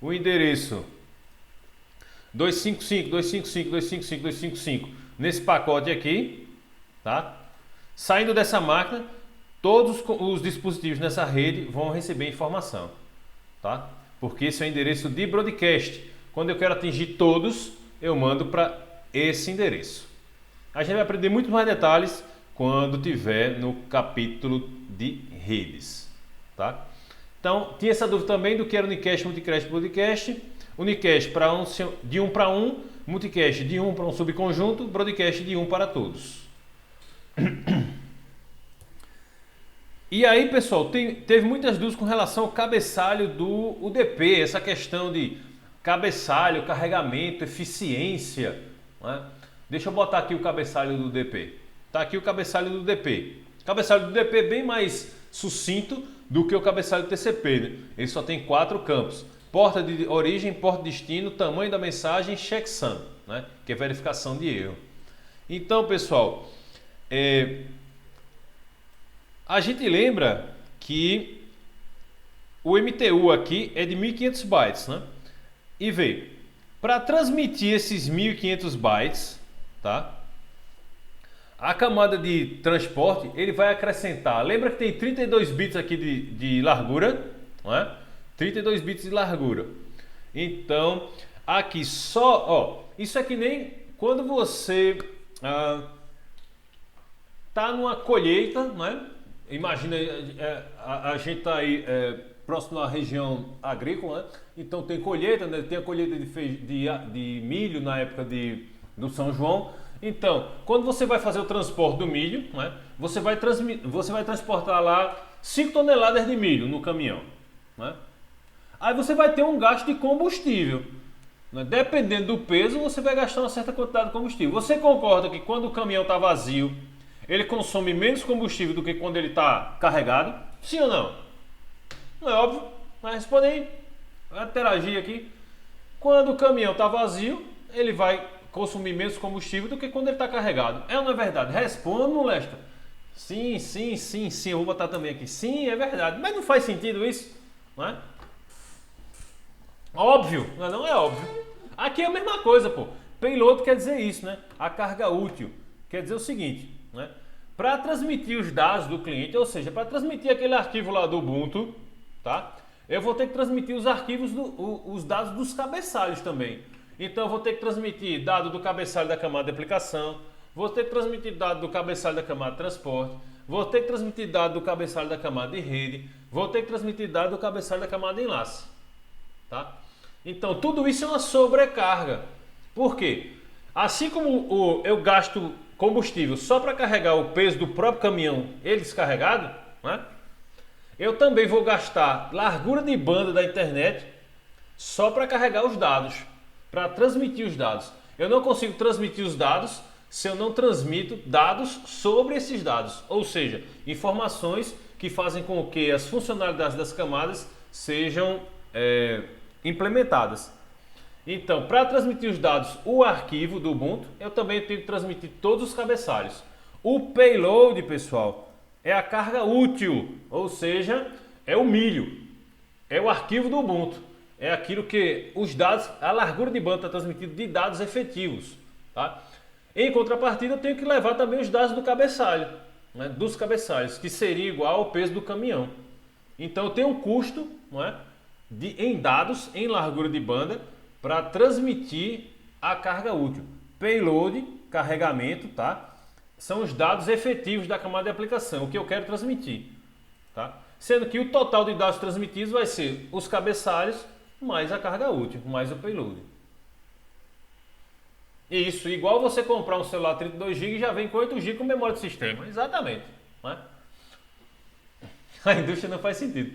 o endereço 255.255.255.255 nesse pacote aqui, tá? Saindo dessa máquina, todos os dispositivos nessa rede vão receber informação, tá? Porque esse é o endereço de broadcast. Quando eu quero atingir todos, eu mando para esse endereço. A gente vai aprender muito mais detalhes quando tiver no capítulo de redes, tá? Então, tinha essa dúvida também do que era unicast, multicast, broadcast. Unicast de 1 para 1, multicast de 1 para um subconjunto, broadcast de 1 para todos. E aí, pessoal, teve muitas dúvidas com relação ao cabeçalho do UDP, essa questão de cabeçalho, carregamento, eficiência, né? Deixa eu botar aqui o cabeçalho do UDP. Tá aqui o cabeçalho do UDP. O cabeçalho do UDP é bem mais sucinto do que o cabeçalho do TCP, né? Ele só tem 4 campos: porta de origem, porta de destino, tamanho da mensagem, checksum, né? Que é verificação de erro. Então, pessoal, a gente lembra que o MTU aqui é de 1500 bytes, né? E veio para transmitir esses 1500 bytes, tá? A camada de transporte, ele vai acrescentar, lembra que tem 32 bits aqui de largura, não é? 32 bits de largura. Então, aqui só, ó, isso é que nem quando você Tá numa colheita, né? Imagina, a gente está aí próximo à região agrícola, né? Então tem colheita, né? Tem a colheita de milho na época do São João. Então, quando você vai fazer o transporte do milho, né? Você vai transportar lá 5 toneladas de milho no caminhão, né? Aí você vai ter um gasto de combustível, né? Dependendo do peso, você vai gastar uma certa quantidade de combustível. Você concorda que quando o caminhão está vazio, ele consome menos combustível do que quando ele está carregado? Sim ou não? Não é óbvio? Mas responde aí. Vai interagir aqui. Quando o caminhão está vazio, ele vai consumir menos combustível do que quando ele está carregado. É ou não é verdade? Responda, molesta. Sim, sim, sim, sim. Eu vou botar também aqui. Sim, é verdade. Mas não faz sentido isso, não é? Óbvio. Não é óbvio. Aqui é a mesma coisa, pô. Payload quer dizer isso, né? A carga útil. Quer dizer o seguinte, né? Para transmitir os dados do cliente, ou seja, para transmitir aquele arquivo lá do Ubuntu, tá? Eu vou ter que transmitir os arquivos, os dados dos cabeçalhos também. Então eu vou ter que transmitir dado do cabeçalho da camada de aplicação, vou ter que transmitir dado do cabeçalho da camada de transporte, vou ter que transmitir dado do cabeçalho da camada de rede, vou ter que transmitir dado do cabeçalho da camada de enlace, tá? Então tudo isso é uma sobrecarga. Por quê? Assim como eu gasto combustível só para carregar o peso do próprio caminhão, ele descarregado, né? Eu também vou gastar largura de banda da internet só para carregar os dados, para transmitir os dados. Eu não consigo transmitir os dados se eu não transmito dados sobre esses dados, ou seja, informações que fazem com que as funcionalidades das camadas sejam implementadas. Então, para transmitir os dados, o arquivo do Ubuntu, eu também tenho que transmitir todos os cabeçalhos. O payload, pessoal, é a carga útil, ou seja, é o milho, é o arquivo do Ubuntu, é aquilo que os dados, a largura de banda está transmitida de dados efetivos, tá? Em contrapartida, eu tenho que levar também os dados do cabeçalho, né, dos cabeçalhos, que seria igual ao peso do caminhão. Então, eu tenho um custo, não é, em dados, em largura de banda, para transmitir a carga útil. Payload, carregamento, tá? São os dados efetivos da camada de aplicação, o que eu quero transmitir, tá? Sendo que o total de dados transmitidos vai ser os cabeçalhos mais a carga útil, mais o payload. Isso, igual você comprar um celular 32 GB e já vem com 8 GB com memória de sistema. Exatamente, né? A indústria não faz sentido.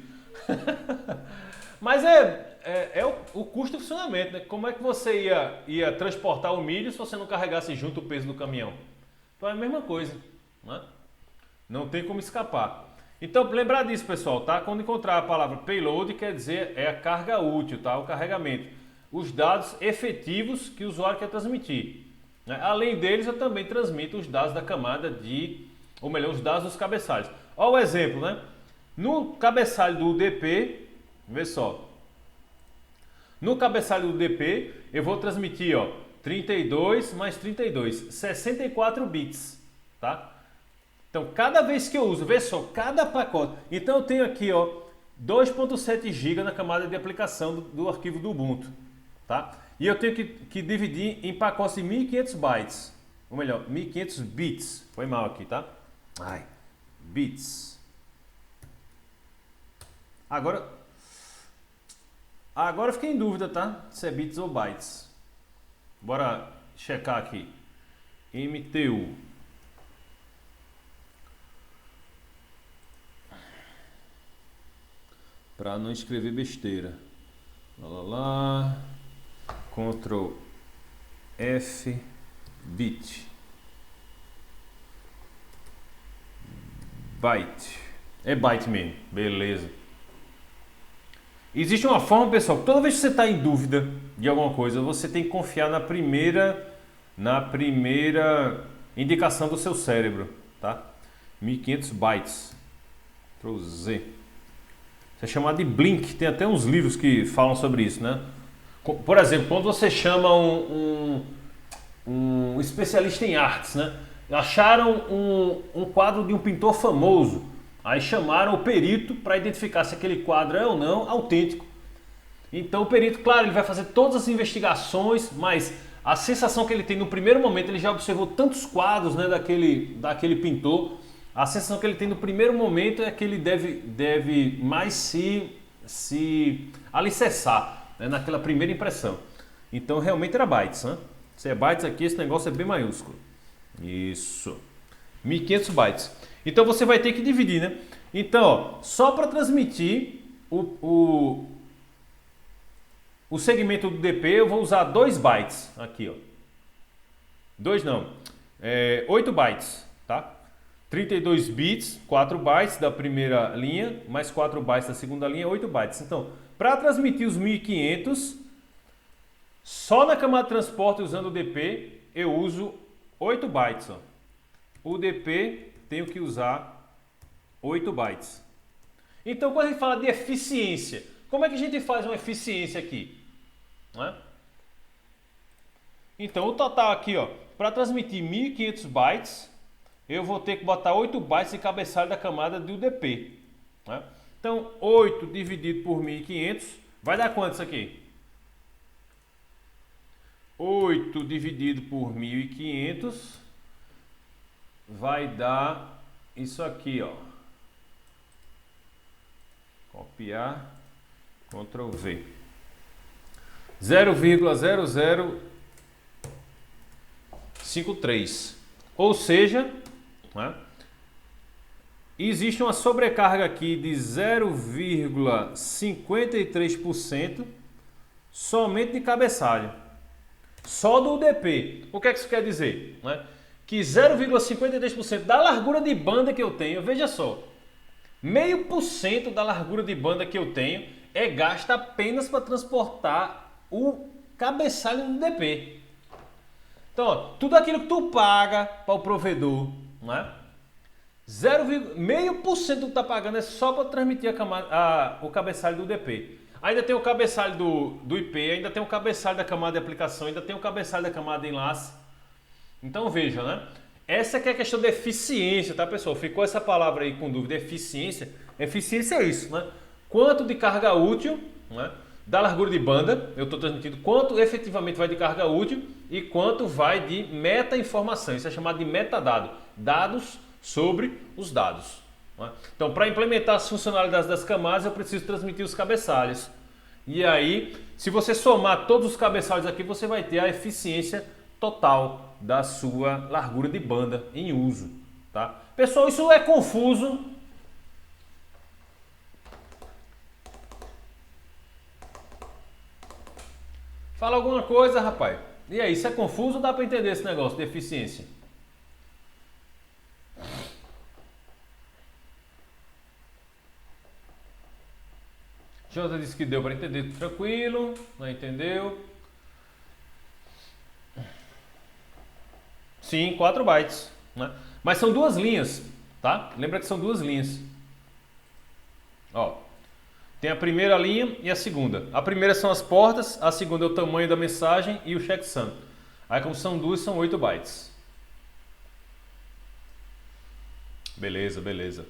Mas é o custo de funcionamento, né? Como é que você ia transportar o milho se você não carregasse junto o peso do caminhão? Então é a mesma coisa, né? Não tem como escapar. Então lembrar disso, pessoal, tá? Quando encontrar a palavra payload, quer dizer a carga útil, tá? O carregamento. Os dados efetivos que o usuário quer transmitir, né? Além deles, eu também transmito os dados da camada ou melhor, os dados dos cabeçalhos. Olha o exemplo, né? No cabeçalho do UDP, vê só. No cabeçalho do UDP, eu vou transmitir, ó, 32 mais 32, 64 bits, tá? Então, cada vez que eu uso, vê só, cada pacote. Então, eu tenho aqui, ó, 2.7 GB na camada de aplicação do arquivo do Ubuntu, tá? E eu tenho que dividir em pacotes de 1500 bytes, ou melhor, 1500 bits. Foi mal aqui, tá? Bits. Agora eu fiquei em dúvida, tá? Se é bits ou bytes. Bora checar aqui. MTU. Para não escrever besteira. Lá. Ctrl F. Bit. Byte. É byte mesmo. Beleza. Existe uma forma, pessoal, toda vez que você está em dúvida de alguma coisa, você tem que confiar na primeira indicação do seu cérebro, tá? 1500 bytes. Ctrl Z. Isso é chamado de Blink. Tem até uns livros que falam sobre isso, né? Por exemplo, quando você chama um especialista em artes, né? Acharam um quadro de um pintor famoso. Aí chamaram o perito para identificar se aquele quadro é ou não autêntico. Então o perito, claro, ele vai fazer todas as investigações, mas A sensação que ele tem no primeiro momento, ele já observou tantos quadros, né, daquele pintor. A sensação que ele tem no primeiro momento é que ele deve mais se alicerçar, né, naquela primeira impressão. Então realmente era bytes, né? Se é bytes aqui, esse negócio é bem maiúsculo. Isso. 1500 bytes. Então você vai ter que dividir, né? Então, ó, só para transmitir o segmento do DP, eu vou usar 2 bytes aqui, ó. 2 não, 8 bytes, tá? 32 bits, 4 bytes da primeira linha, mais 4 bytes da segunda linha, 8 bytes. Então, para transmitir os 1500, só na camada de transporte usando o DP, eu uso 8 bytes, ó. O DP tenho que usar 8 bytes. Então, quando a gente fala de eficiência, como é que a gente faz uma eficiência aqui? Né? Então, o total aqui, ó, para transmitir 1500 bytes, eu vou ter que botar 8 bytes de cabeçalho da camada do DP. Né? Então, 8 dividido por 1500, vai dar quanto isso aqui? 8 dividido por 1500 vai dar isso aqui, ó. Copiar, Ctrl V. 0,0053. Ou seja, né, existe uma sobrecarga aqui de 0,53% somente de cabeçalho. Só do UDP. O que é que isso quer dizer? Né? Que 0,53% da largura de banda que eu tenho, veja só, 0,5% da largura de banda que eu tenho é gasta apenas para transportar o cabeçalho do DP. Então, ó, tudo aquilo que tu paga para o provedor, né? 0,5% do que tu tá pagando é só para transmitir o cabeçalho do DP. Ainda tem o cabeçalho do IP, ainda tem o cabeçalho da camada de aplicação, ainda tem o cabeçalho da camada de enlace. Então veja, né? Essa que é a questão da eficiência, tá, pessoal? Ficou essa palavra aí com dúvida, eficiência. Eficiência é isso, né? Quanto de carga útil, né, da largura de banda eu estou transmitindo, quanto efetivamente vai de carga útil e quanto vai de meta-informação. Isso é chamado de metadado. Dados sobre os dados. Né? Então, para implementar as funcionalidades das camadas, eu preciso transmitir os cabeçalhos. E aí, se você somar todos os cabeçalhos aqui, você vai ter a eficiência total da sua largura de banda em uso. Tá? Pessoal, isso é confuso. Fala alguma coisa, rapaz. E aí, isso é confuso ou dá para entender esse negócio de eficiência? Jota disse que deu para entender, tranquilo, não entendeu? Sim, 4 bytes, né? Mas são duas linhas, tá? Lembra que são duas linhas. Ó, tem a primeira linha e a segunda. A primeira são as portas, a segunda é o tamanho da mensagem e o checksum. Aí como são duas, são 8 bytes. Beleza, beleza.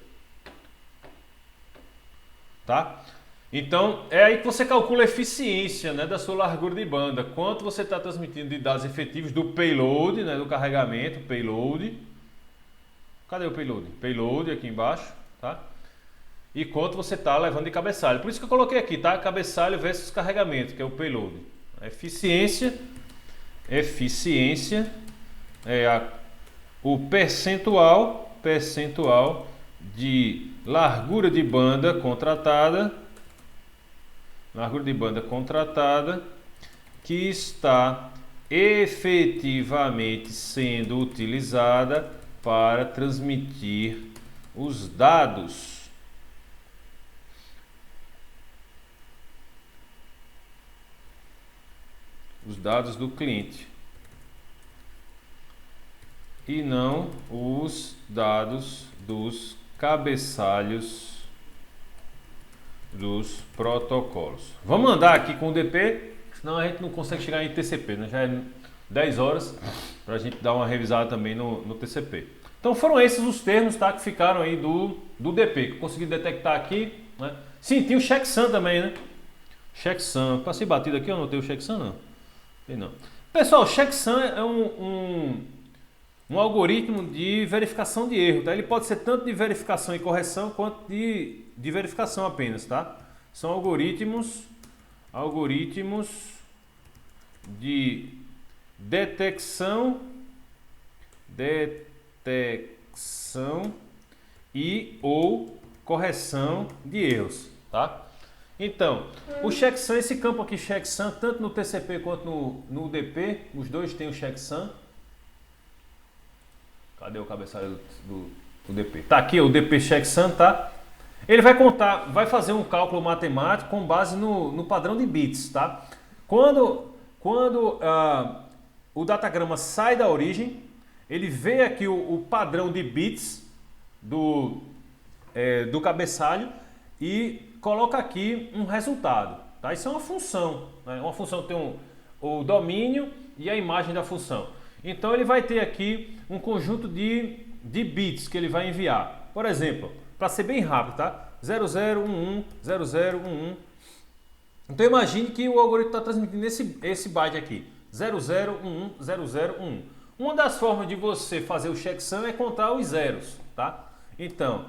Tá? Então, é aí que você calcula a eficiência, né, da sua largura de banda. Quanto você está transmitindo de dados efetivos do payload, né, do carregamento, payload. Cadê o payload? Payload aqui embaixo, tá? E quanto você está levando de cabeçalho. Por isso que eu coloquei aqui, tá? Cabeçalho versus carregamento, que é o payload. A eficiência é o percentual de largura de banda contratada que está efetivamente sendo utilizada para transmitir os dados. Os dados do cliente. E não os dados dos cabeçalhos dos protocolos. Vamos andar aqui com o DP, senão a gente não consegue chegar em TCP, né? Já é 10 horas para a gente dar uma revisada também no TCP. Então foram esses os termos, tá, que ficaram aí do DP, que eu consegui detectar aqui, né? Sim, tinha o checksum também, né? Checksum. Passei batido aqui, eu não tenho o checksum, não. Tem não. Pessoal, checksum é um algoritmo de verificação de erro, tá? Ele pode ser tanto de verificação e correção quanto de verificação apenas, tá? São algoritmos de detecção e ou correção de erros, tá? Então, o checksum, esse campo aqui checksum, tanto no TCP quanto no UDP, os dois têm o checksum. Cadê o cabeçalho do UDP? Tá aqui o UDP checksum, tá? Ele vai contar, vai fazer um cálculo matemático com base no padrão de bits, tá? Quando o datagrama sai da origem, ele vê aqui o padrão de bits do cabeçalho e coloca aqui um resultado, tá? Isso é uma função, né? Uma função tem o domínio e a imagem da função. Então ele vai ter aqui um conjunto de bits que ele vai enviar. Por exemplo, para ser bem rápido, tá? 0011, 0011. Então imagine que o algoritmo está transmitindo esse byte aqui, 0011, 0011. Uma das formas de você fazer o checksum é contar os zeros, tá? Então,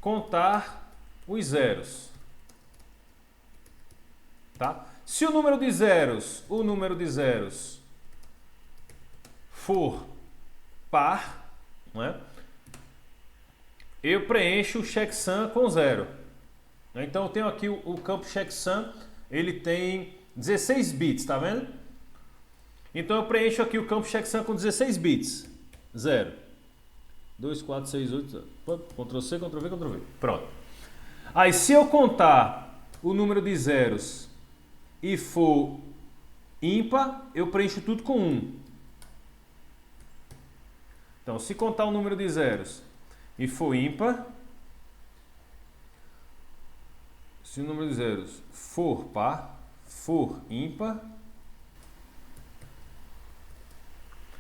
contar os zeros, tá? Se o número de zeros for par, né, eu preencho o checksum com zero. Então eu tenho aqui o campo checksum, ele tem 16 bits, tá vendo? Então eu preencho aqui o campo checksum com 16 bits. 0, 2, 4, 6, 8, 0. Ctrl C, Ctrl V, Ctrl V. Pronto. Aí se eu contar o número de zeros e for ímpar, eu preencho tudo com 1. Então, se contar o número de zeros e for ímpar, se o número de zeros for par, for ímpar,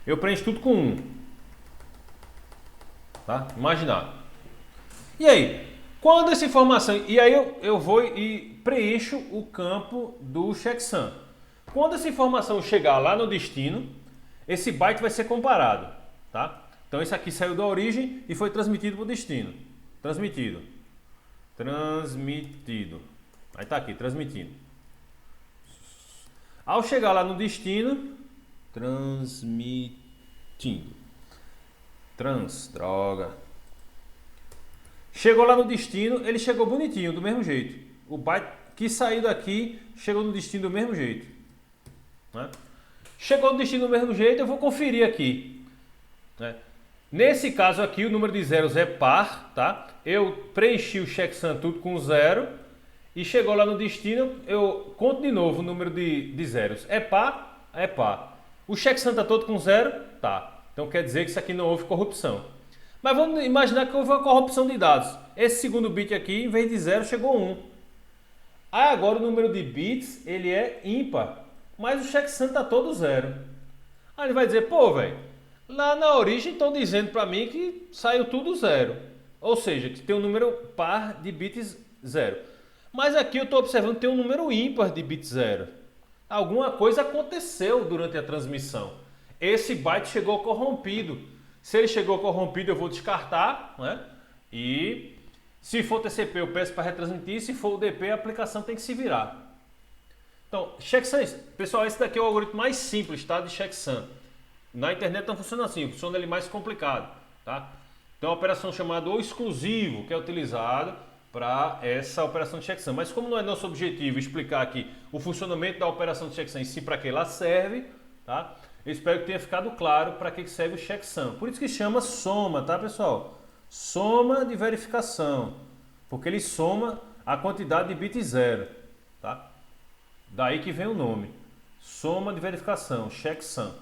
eu preencho tudo com 1. Tá? Imaginar. E aí? Quando essa informação... E aí eu vou e preencho o campo do checksum. Quando essa informação chegar lá no destino, esse byte vai ser comparado. Tá? Então esse aqui saiu da origem e foi transmitido para o destino. Transmitido. Aí tá aqui, transmitindo. Ao chegar lá no destino, transmitindo. Droga. Chegou lá no destino, ele chegou bonitinho, do mesmo jeito. O byte que saiu daqui chegou no destino do mesmo jeito. Né? Chegou no destino do mesmo jeito, eu vou conferir aqui. Né? Nesse caso aqui, o número de zeros é par, tá? Eu preenchi o checksum tudo com 0 e chegou lá no destino, eu conto de novo o número de zeros. É par? É par. O checksum está todo com 0? Tá. Então quer dizer que isso aqui não houve corrupção. Mas vamos imaginar que houve uma corrupção de dados. Esse segundo bit aqui, em vez de 0, chegou 1. Ah, agora o número de bits, ele é ímpar. Mas o checksum está todo 0. Aí ele vai dizer, pô, velho, lá na origem estão dizendo para mim que saiu tudo 0. Ou seja, que tem um número par de bits 0. Mas aqui eu estou observando que tem um número ímpar de bits 0. Alguma coisa aconteceu durante a transmissão. Esse byte chegou corrompido. Se ele chegou corrompido, eu vou descartar, né? E se for TCP, eu peço para retransmitir. Se for UDP, a aplicação tem que se virar. Então, checksum, pessoal, esse daqui é o algoritmo mais simples, tá? De checksum. Na internet não funciona assim, funciona ele mais complicado, tá? Tem uma operação chamada o exclusivo, que é utilizado para essa operação de checksum. Mas como não é nosso objetivo explicar aqui o funcionamento da operação de checksum em si, para que ela serve, tá? Eu espero que tenha ficado claro para que serve o checksum. Por isso que chama soma, tá, pessoal? Soma de verificação, porque ele soma a quantidade de bits 0, tá? Daí que vem o nome. Soma de verificação, checksum.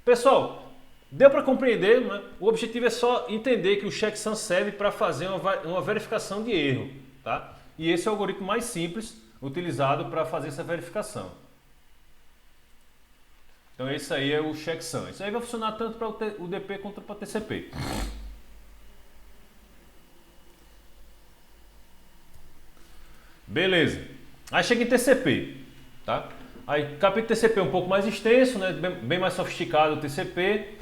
Pessoal, deu para compreender, né? O objetivo é só entender que o checksum serve para fazer uma verificação de erro, tá? E esse é o algoritmo mais simples utilizado para fazer essa verificação. Então esse aí é o checksum. Isso aí vai funcionar tanto para o UDP quanto para o TCP. Beleza. Aí chega em TCP, tá? Aí, capítulo TCP é um pouco mais extenso, né? Bem mais sofisticado o TCP,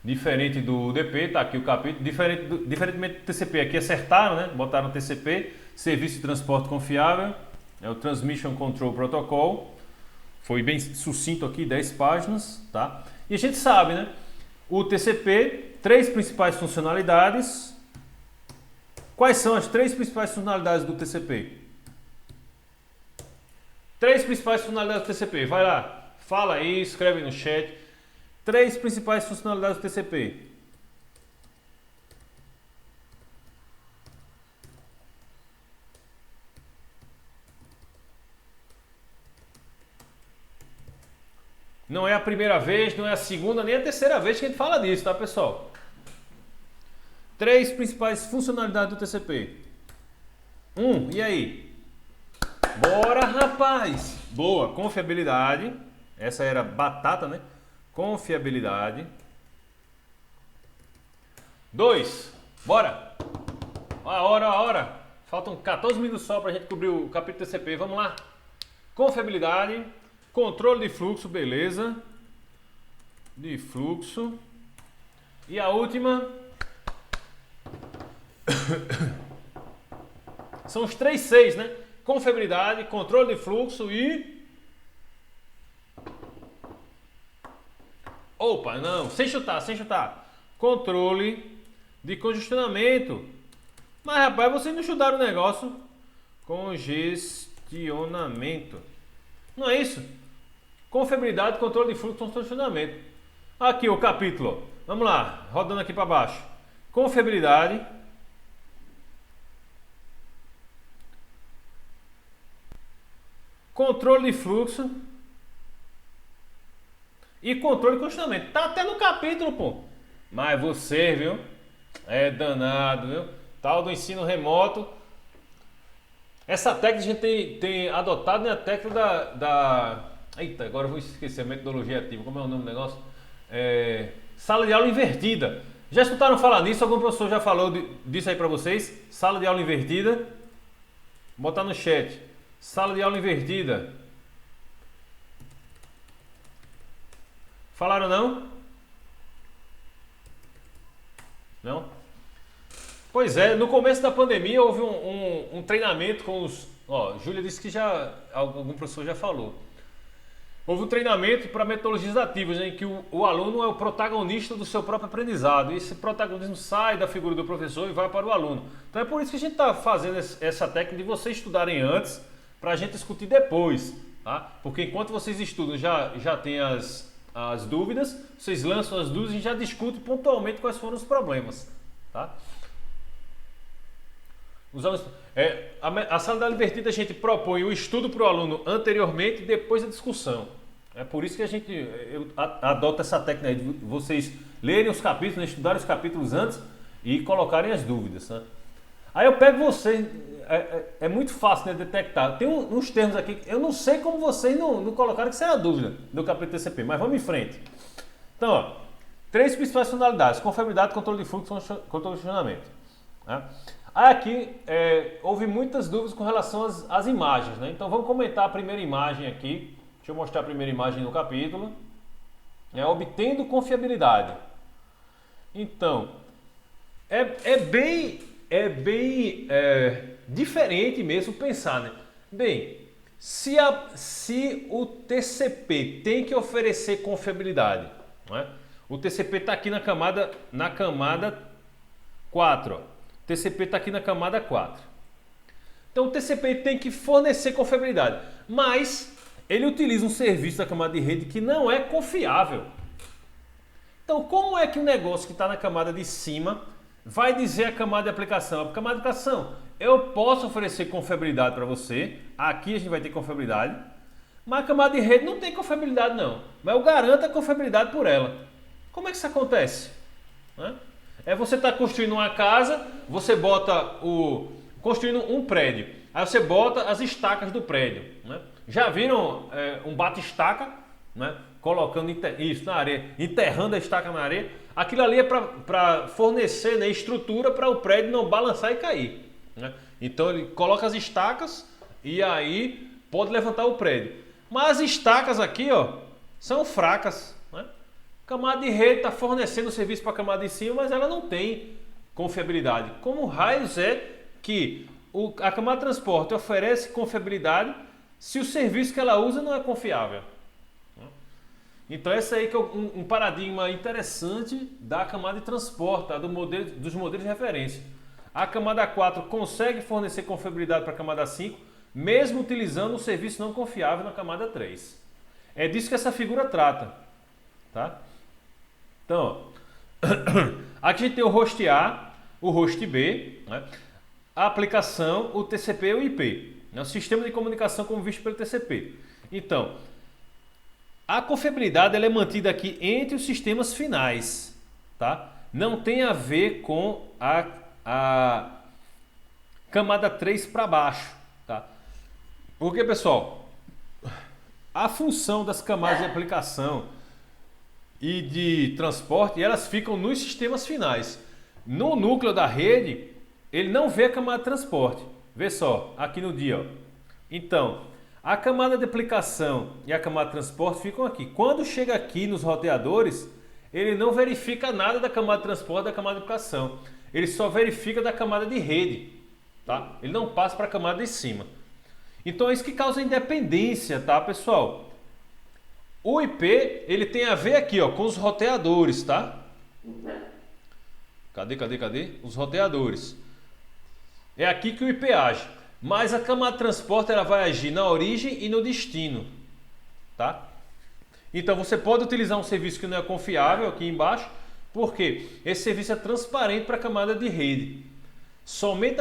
diferente do UDP, tá aqui o capítulo. Diferentemente do TCP, aqui acertaram, né? Botaram TCP, Serviço de Transporte Confiável, é o Transmission Control Protocol. Foi bem sucinto aqui, 10 páginas, tá? E a gente sabe, né? O TCP, 3 principais funcionalidades. Quais são as 3 principais funcionalidades do TCP? 3 principais funcionalidades do TCP. Vai lá, fala aí, escreve no chat. 3 principais funcionalidades do TCP. Não é a primeira vez, não é a segunda, nem a terceira vez que a gente fala disso, tá, pessoal? 3 principais funcionalidades do TCP. E aí? Bora, rapaz! Boa, confiabilidade. Essa era batata, né? Confiabilidade. 2, bora! A hora. Faltam 14 minutos só pra gente cobrir o capítulo TCP. Vamos lá. Confiabilidade. Controle de fluxo, beleza. De fluxo. E a última... São os 3 Cs, né? Confiabilidade, controle de fluxo e... Opa, não, sem chutar. Controle de congestionamento. Mas, rapaz, vocês não estudaram o negócio. Congestionamento. Não é isso? Confiabilidade, controle de fluxo e congestionamento. Aqui o capítulo. Vamos lá, rodando aqui para baixo. Confiabilidade. Controle de fluxo e controle de congestionamento. Tá até no capítulo, pô. Mas você, viu? É danado, viu? Tal do ensino remoto. Essa técnica a gente tem adotado, né? A técnica Eita, agora eu vou esquecer a metodologia ativa. Como é o nome do negócio? Sala de aula invertida. Já escutaram falar nisso? Algum professor já falou disso aí pra vocês? Sala de aula invertida. Botar no chat. Sala de aula invertida. Falaram não? Não? Pois é, no começo da pandemia houve um treinamento com os... Júlia disse que algum professor já falou. Houve um treinamento para metodologias ativas, né, em que o aluno é o protagonista do seu próprio aprendizado. E esse protagonismo sai da figura do professor e vai para o aluno. Então é por isso que a gente está fazendo essa técnica de vocês estudarem antes, para a gente discutir depois, tá? Porque enquanto vocês estudam já tem as dúvidas, vocês lançam as dúvidas e já discutem pontualmente quais foram os problemas, tá? A sala da invertida a gente propõe o estudo para o aluno anteriormente e depois a discussão. É por isso que eu adoto essa técnica de vocês lerem os capítulos, né, estudarem os capítulos antes e colocarem as dúvidas, né? Aí eu pego vocês, é muito fácil, né, detectar. Tem uns termos aqui, eu não sei como vocês não colocaram que isso é a dúvida do capítulo TCP, mas vamos em frente. Então, 3 principais funcionalidades: confiabilidade, controle de fluxo, controle de funcionamento. Né? Aí aqui houve muitas dúvidas com relação às imagens, né? Então vamos comentar a primeira imagem aqui. Deixa eu mostrar a primeira imagem no capítulo. Obtendo confiabilidade. Então, é bem diferente mesmo pensar, né? Bem, se o TCP tem que oferecer confiabilidade, né? O TCP está aqui na camada 4, ó. O TCP está aqui na camada 4. Então o TCP tem que fornecer confiabilidade, mas ele utiliza um serviço da camada de rede que não é confiável. Então como é que o negócio que está na camada de cima vai dizer a camada de aplicação? A camada de aplicação, eu posso oferecer confiabilidade para você, aqui a gente vai ter confiabilidade, mas a camada de rede não tem confiabilidade não, mas eu garanto a confiabilidade por ela. Como é que isso acontece? Você está construindo uma casa, você bota construindo um prédio, aí você bota as estacas do prédio, né? Já viram um bate-estaca, né? Colocando isso na areia, enterrando a estaca na areia? Aquilo ali é para fornecer, né, estrutura para o prédio não balançar e cair, né? Então ele coloca as estacas e aí pode levantar o prédio. Mas as estacas aqui, ó, são fracas, né? A camada de rede está fornecendo o serviço para a camada de cima, mas ela não tem confiabilidade. Como raios é que a camada de transporte oferece confiabilidade se o serviço que ela usa não é confiável? Então esse aí que é um paradigma interessante da camada de transporte, tá? Dos modelos de referência. A camada 4 consegue fornecer confiabilidade para a camada 5, mesmo utilizando um serviço não confiável na camada 3. É disso que essa figura trata, tá? Então, ó, aqui a gente tem o host A, o host B, né? A aplicação, o TCP e o IP, né? O sistema de comunicação como visto pelo TCP. Então, a confiabilidade ela é mantida aqui entre os sistemas finais, tá? Não tem a ver com a camada 3 para baixo, tá? Porque, pessoal, a função das camadas de aplicação e de transporte, elas ficam nos sistemas finais. No núcleo da rede, ele não vê a camada de transporte. Vê só, aqui no dia, ó. Então, a camada de aplicação e a camada de transporte ficam aqui. Quando chega aqui nos roteadores, ele não verifica nada da camada de transporte e da camada de aplicação. Ele só verifica da camada de rede, tá? Ele não passa para a camada de cima. Então é isso que causa independência, tá, pessoal? O IP, ele tem a ver aqui, ó, com os roteadores, tá? Cadê? Os roteadores. É aqui que o IP age. Mas a camada de transporte ela vai agir na origem e no destino, tá? Então você pode utilizar um serviço que não é confiável aqui embaixo, porque esse serviço é transparente para a camada de rede. Somente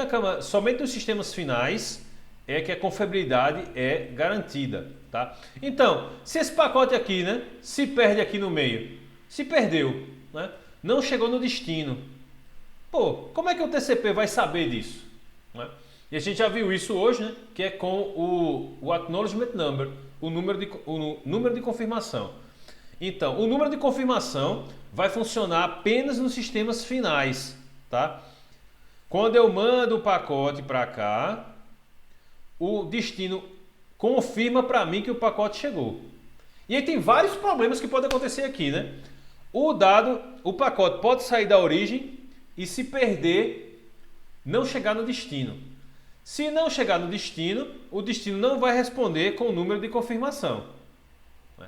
nos sistemas finais é que a confiabilidade é garantida, tá? Então, se esse pacote aqui, né, se perde aqui no meio, se perdeu, né, não chegou no destino, pô, como é que o TCP vai saber disso, né? E a gente já viu isso hoje, né? Que é com o Acknowledgement Number, o número de confirmação. Então, o número de confirmação vai funcionar apenas nos sistemas finais, tá? Quando eu mando o pacote para cá, o destino confirma para mim que o pacote chegou. E aí tem vários problemas que podem acontecer aqui, né? O pacote pode sair da origem e se perder, não chegar no destino. Se não chegar no destino, o destino não vai responder com o número de confirmação.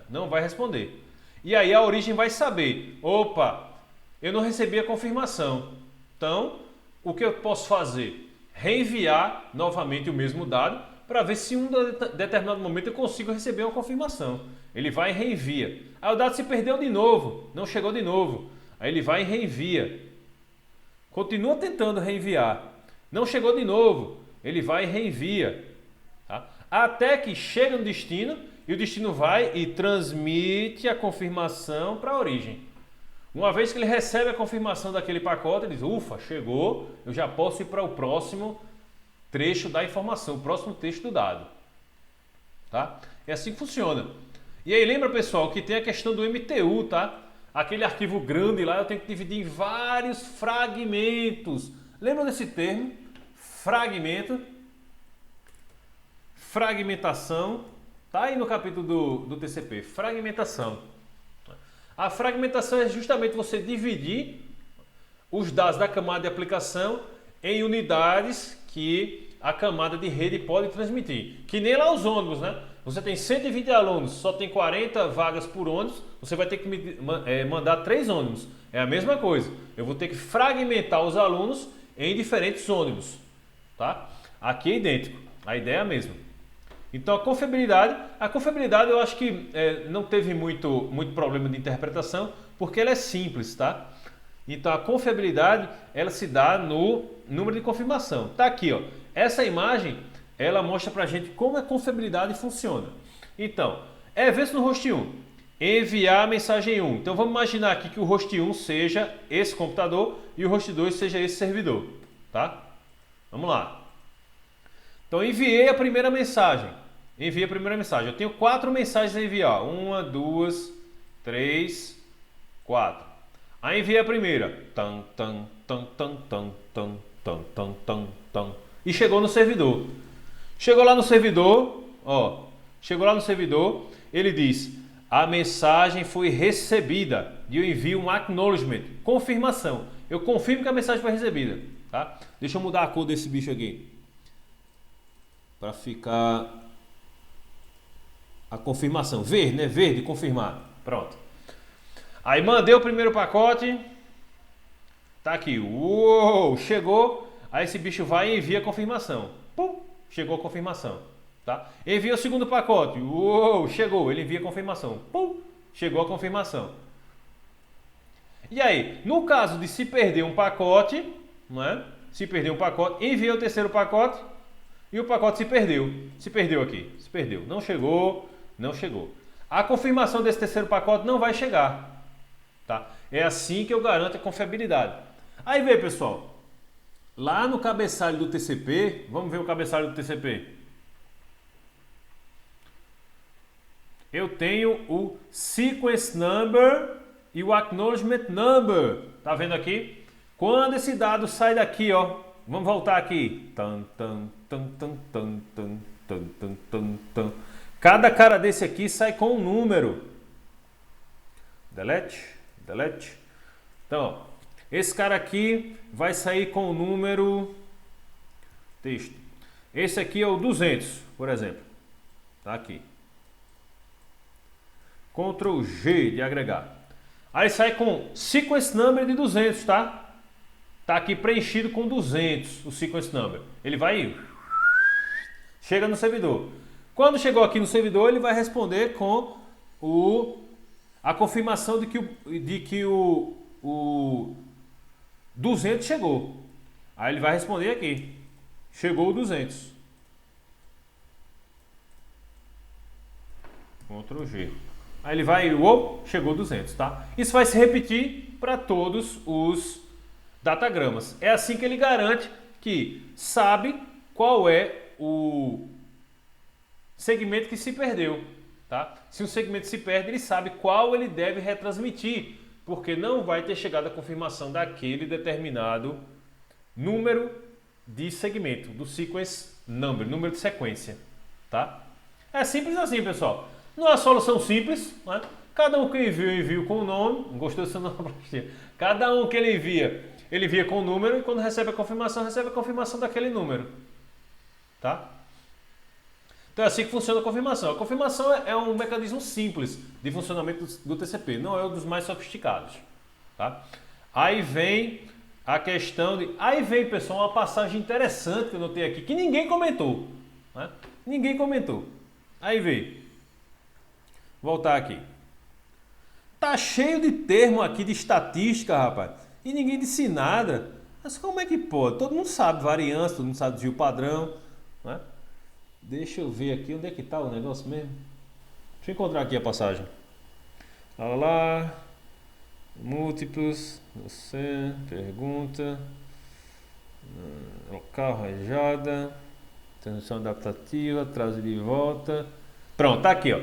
Não vai responder. E aí a origem vai saber, opa, eu não recebi a confirmação. Então, o que eu posso fazer? Reenviar novamente o mesmo dado para ver se em um determinado momento eu consigo receber uma confirmação. Ele vai e reenvia. Aí o dado se perdeu de novo, não chegou de novo. Aí ele vai e reenvia. Continua tentando reenviar. Não chegou de novo. Ele vai e reenvia, tá? Até que chega no destino e o destino vai e transmite a confirmação para a origem. Uma vez que ele recebe a confirmação daquele pacote, ele diz, ufa, chegou, eu já posso ir para o próximo trecho da informação, o próximo trecho do dado. Tá? É assim que funciona. E aí lembra, pessoal, que tem a questão do MTU, tá? Aquele arquivo grande lá eu tenho que dividir em vários fragmentos. Lembra desse termo? Fragmento, fragmentação, tá aí no capítulo do TCP, fragmentação. A fragmentação é justamente você dividir os dados da camada de aplicação em unidades que a camada de rede pode transmitir. Que nem lá os ônibus, né? Você tem 120 alunos, só tem 40 vagas por ônibus, você vai ter que mandar 3 ônibus. É a mesma coisa. Eu vou ter que fragmentar os alunos em diferentes ônibus. Tá? Aqui é idêntico, a ideia é a mesma. Então a confiabilidade eu acho que não teve muito problema de interpretação, porque ela é simples, tá? Então a confiabilidade ela se dá no número de confirmação. Tá aqui, ó. Essa imagem ela mostra pra gente como a confiabilidade funciona. Então, evento no host 1, enviar a mensagem 1. Então vamos imaginar aqui que o host 1 seja esse computador e o host 2 seja esse servidor, tá? Vamos lá. Então enviei a primeira mensagem. Eu tenho 4 mensagens a enviar. 1, 2, 3, 4. Aí enviei a primeira. E chegou no servidor. Chegou lá no servidor, ó. Chegou lá no servidor, ele diz: a mensagem foi recebida e eu envio um acknowledgement, confirmação. Eu confirmo que a mensagem foi recebida, tá? Deixa eu mudar a cor desse bicho aqui para ficar a confirmação. Verde, né? Verde, confirmar. Pronto. Aí mandei o primeiro pacote. Tá aqui. Uou, chegou. Aí esse bicho vai e envia a confirmação. Pum, chegou a confirmação. Tá? Envia o segundo pacote. Uou, chegou. Ele envia a confirmação. Pum, chegou a confirmação. E aí, no caso de se perder um pacote, não é? Se perder um pacote, envia o terceiro pacote e o pacote se perdeu. Se perdeu aqui. Se perdeu. Não chegou. Não chegou. A confirmação desse terceiro pacote não vai chegar. Tá? É assim que eu garanto a confiabilidade. Aí vê, pessoal. Lá no cabeçalho do TCP, vamos ver o cabeçalho do TCP. Eu tenho o sequence number e o acknowledgement number. Tá vendo aqui? Quando esse dado sai daqui, ó, vamos voltar aqui. Cada cara desse aqui sai com um número. Delete, delete. Então, ó, esse cara aqui vai sair com o número texto. Esse aqui é o 200, por exemplo. Tá aqui. Ctrl G de agregar. Aí sai com sequence number de 200, tá? Tá aqui preenchido com 200 o sequence number. Ele vai chega no servidor. Quando chegou aqui no servidor, ele vai responder com a confirmação de que o 200 chegou. Aí ele vai responder aqui. Chegou o 200. Ctrl G. Aí ele vai, chegou 200, tá? Isso vai se repetir para todos os datagramas. É assim que ele garante que sabe qual é o segmento que se perdeu, tá? Se um segmento se perde, ele sabe qual ele deve retransmitir, porque não vai ter chegado a confirmação daquele determinado número de segmento, do sequence number, número de sequência, tá? É simples assim, pessoal. Não é uma solução simples, né? Cada um que envia com o nome, não gostou desse nome, cada um que ele envia com o número e quando recebe a confirmação daquele número, tá? Então é assim que funciona a confirmação. A confirmação é um mecanismo simples de funcionamento do TCP, não é um dos mais sofisticados, tá? Aí vem a questão de... Aí vem, pessoal, uma passagem interessante que eu notei aqui, que ninguém comentou, né? Ninguém comentou. Aí vem. Voltar aqui. Tá cheio de termo aqui de estatística, rapaz. E ninguém disse nada. Mas como é que pode? Todo mundo sabe variância, todo mundo sabe desvio padrão, né? Deixa eu ver aqui onde é que tá o negócio mesmo. Deixa eu encontrar aqui a passagem. Lá. Múltiplos. Você. Pergunta. Local, rajada. Transição adaptativa. Trazer de volta. Pronto, tá aqui, ó.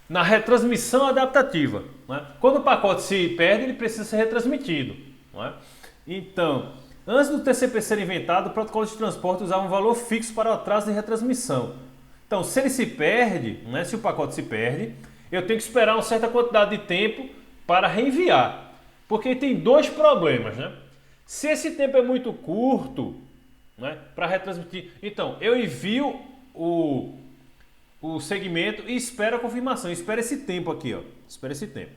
Na retransmissão adaptativa, né? Quando o pacote se perde, ele precisa ser retransmitido, né? Então, antes do TCP ser inventado, o protocolo de transporte usava um valor fixo para o atraso de retransmissão. Então, se ele se perde, né? Se o pacote se perde, eu tenho que esperar uma certa quantidade de tempo para reenviar. Porque tem dois problemas, né? Se esse tempo é muito curto, né, para retransmitir, então eu envio o segmento e espero a confirmação. Espera esse tempo aqui, ó. Espera esse tempo.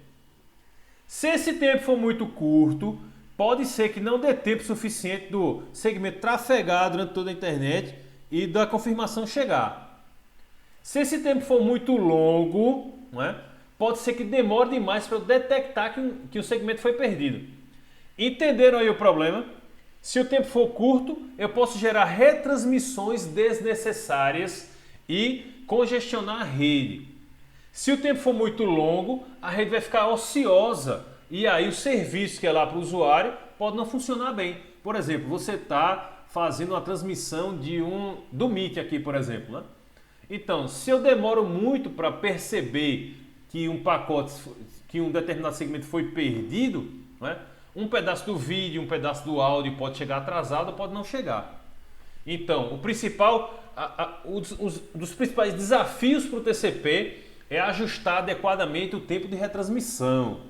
Se esse tempo for muito curto, pode ser que não dê tempo suficiente do segmento trafegar durante toda a internet e da confirmação chegar. Se esse tempo for muito longo, né, pode ser que demore demais para eu detectar que o segmento foi perdido. Entenderam aí o problema? Se o tempo for curto, eu posso gerar retransmissões desnecessárias e congestionar a rede. Se o tempo for muito longo, a rede vai ficar ociosa e aí o serviço que é lá para o usuário pode não funcionar bem. Por exemplo, você está fazendo uma transmissão do Meet aqui, por exemplo, né? Então, se eu demoro muito para perceber que um determinado segmento foi perdido, né? Um pedaço do vídeo, um pedaço do áudio pode chegar atrasado ou pode não chegar. Então, o principal, dos principais desafios para o TCP é ajustar adequadamente o tempo de retransmissão,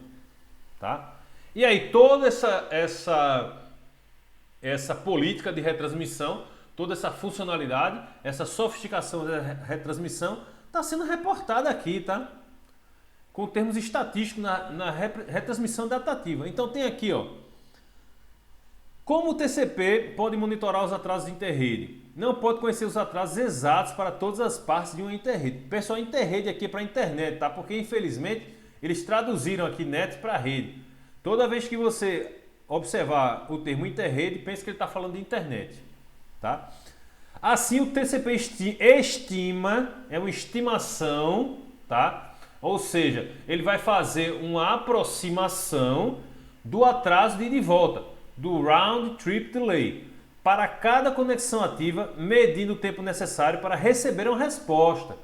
tá? E aí toda essa política de retransmissão, toda essa funcionalidade, essa sofisticação da retransmissão está sendo reportada aqui, tá? Com termos estatísticos na retransmissão datativa. Então tem aqui, ó, como o TCP pode monitorar os atrasos de interrede? Não pode conhecer os atrasos exatos para todas as partes de uma interrede. Pessoal, interrede aqui é para internet, tá? Porque infelizmente eles traduziram aqui net para rede. Toda vez que você observar o termo interrede, pense que ele está falando de internet, tá? Assim, o TCP estima, é uma estimação, tá? Ou seja, ele vai fazer uma aproximação do atraso de ida e volta, do round trip delay, para cada conexão ativa, medindo o tempo necessário para receber uma resposta.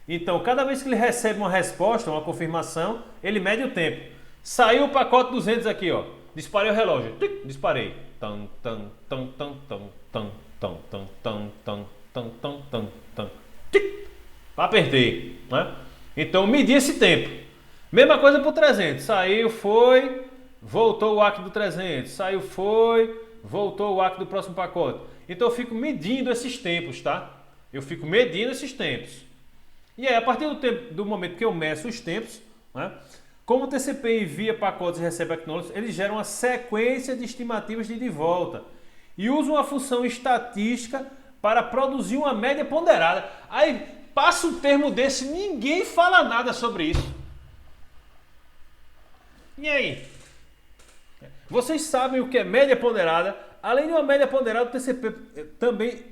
Então, cada vez que ele recebe uma resposta, uma confirmação, ele mede o tempo. Saiu o pacote 200 aqui, ó. Disparei o relógio. Disparei. Tan, tan, tan, tan, tan, tan, tan, tan, tan, tan, tan, tan, tan, tan. Apertei, né? Então, medi esse tempo. Mesma coisa para o 300. Saiu, foi, voltou o ACK do 300. Saiu, foi, voltou o ACK do próximo pacote. Então, eu fico medindo esses tempos, tá? Eu fico medindo esses tempos. E aí, a partir do momento que eu meço os tempos, né? Como o TCP envia pacotes e recebe acknowledge, eles geram uma sequência de estimativas de ida e volta e usam uma função estatística para produzir uma média ponderada. Aí passa um termo desse, ninguém fala nada sobre isso. E aí? Vocês sabem o que é média ponderada? Além de uma média ponderada, o TCP também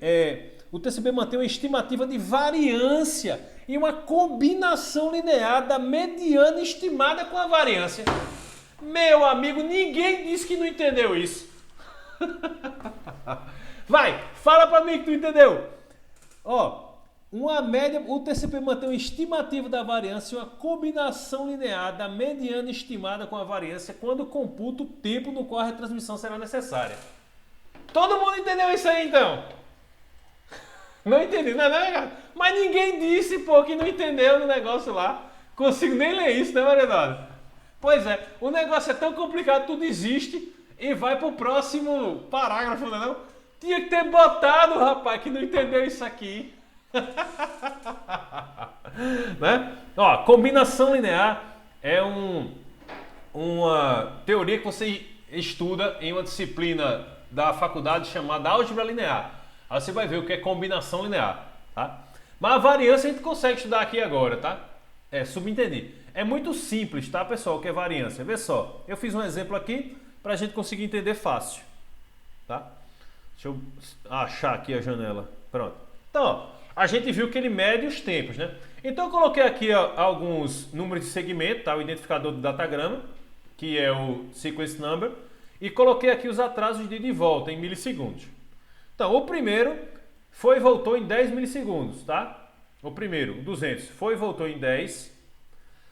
o TCP mantém uma estimativa de variância e uma combinação linear da mediana estimada com a variância. Meu amigo, ninguém disse que não entendeu isso. Vai, fala para mim que tu entendeu. Ó, uma média, o TCP mantém uma estimativa da variância e uma combinação linear da mediana estimada com a variância quando computa o tempo no qual a retransmissão será necessária. Todo mundo entendeu isso aí, então? Não entendi, não é, cara? Mas ninguém disse, pô, que não entendeu no negócio lá. Consigo nem ler isso, né, Mariana? Pois é, o negócio é tão complicado, tu desiste e vai pro próximo parágrafo, não é não? Tinha que ter botado, rapaz, que não entendeu isso aqui. Né? Ó, combinação linear é uma teoria que você estuda em uma disciplina da faculdade chamada álgebra linear. Aí você vai ver o que é combinação linear, tá? Mas a variância a gente consegue estudar aqui agora, tá? Subentendi. É muito simples, tá, pessoal, o que é variância. Vê só, eu fiz um exemplo aqui para a gente conseguir entender fácil, tá? Deixa eu achar aqui a janela. Pronto. Então, ó, a gente viu que ele mede os tempos, né? Então eu coloquei aqui ó, alguns números de segmento, tá? O identificador do datagrama, que é o sequence number, e coloquei aqui os atrasos de ida e volta em milissegundos. Então, o primeiro foi e voltou em 10 milissegundos, tá? O primeiro, 200, foi e voltou em 10.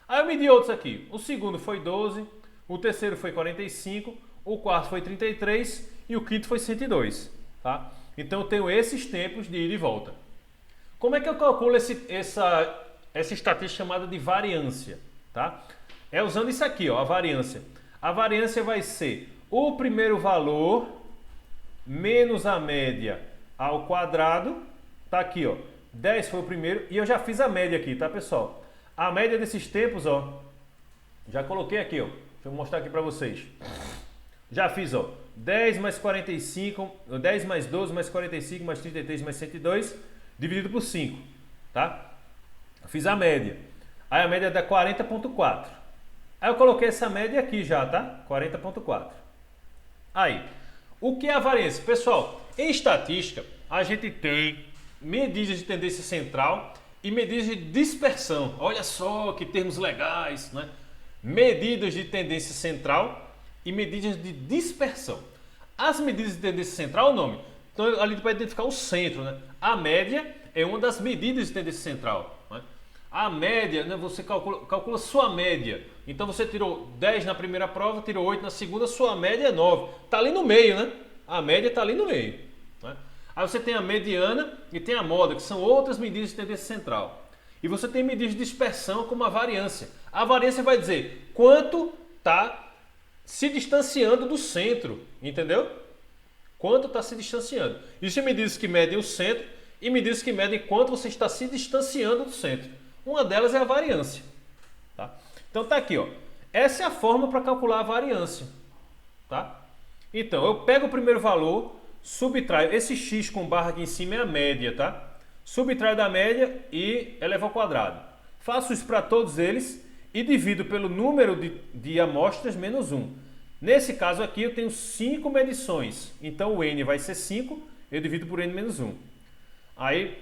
Aí eu medi outros aqui. O segundo foi 12, o terceiro foi 45, o quarto foi 33 e o quinto foi 102, tá? Então, eu tenho esses tempos de ida e volta. Como é que eu calculo essa estatística chamada de variância, tá? É usando isso aqui, ó, a variância. A variância vai ser o primeiro valor menos a média ao quadrado, tá aqui, ó, 10 foi o primeiro e eu já fiz a média aqui, tá, pessoal? A média desses tempos, ó, já coloquei aqui, ó, deixa eu mostrar aqui para vocês. Já fiz, ó, 10 mais 45, 10 mais 12 mais 45 mais 33 mais 102 dividido por 5, tá? Fiz a média. Aí a média dá 40,4. Aí eu coloquei essa média aqui já, tá? 40,4. Aí, o que é a variância? Pessoal, em estatística, a gente tem medidas de tendência central e medidas de dispersão. Olha só que termos legais, né? Medidas de tendência central e medidas de dispersão. As medidas de tendência central, o nome. Então, ali para identificar o centro, né? A média é uma das medidas de tendência central, né? A média, né, você calcula sua média. Então você tirou 10 na primeira prova, tirou 8 na segunda, sua média é 9. Está ali no meio, né? A média está ali no meio, né? Aí você tem a mediana e tem a moda, que são outras medidas de tendência central. E você tem medidas de dispersão como a variância. A variância vai dizer quanto está se distanciando do centro, entendeu? Quanto está se distanciando. Existem medidas que medem o centro e medidas que medem quanto você está se distanciando do centro. Uma delas é a variância. Tá? Então tá aqui, ó. Essa é a forma para calcular a variância. Tá? Então eu pego o primeiro valor, subtraio. Esse x com barra aqui em cima é a média, tá? Subtraio da média e elevo ao quadrado. Faço isso para todos eles e divido pelo número de amostras menos 1. Nesse caso aqui eu tenho 5 medições. Então o n vai ser 5, eu divido por n menos 1. Aí,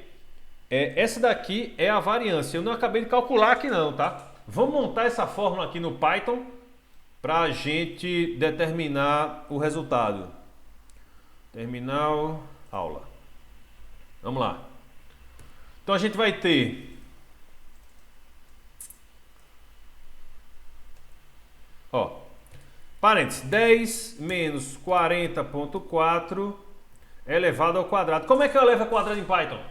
essa daqui é a variância. Eu não acabei de calcular aqui não, tá? Vamos montar essa fórmula aqui no Python para a gente determinar o resultado. Terminal, aula. Vamos lá. Então a gente vai ter, ó, parênteses, 10 menos 40,4 elevado ao quadrado. Como é que eu elevo ao quadrado em Python?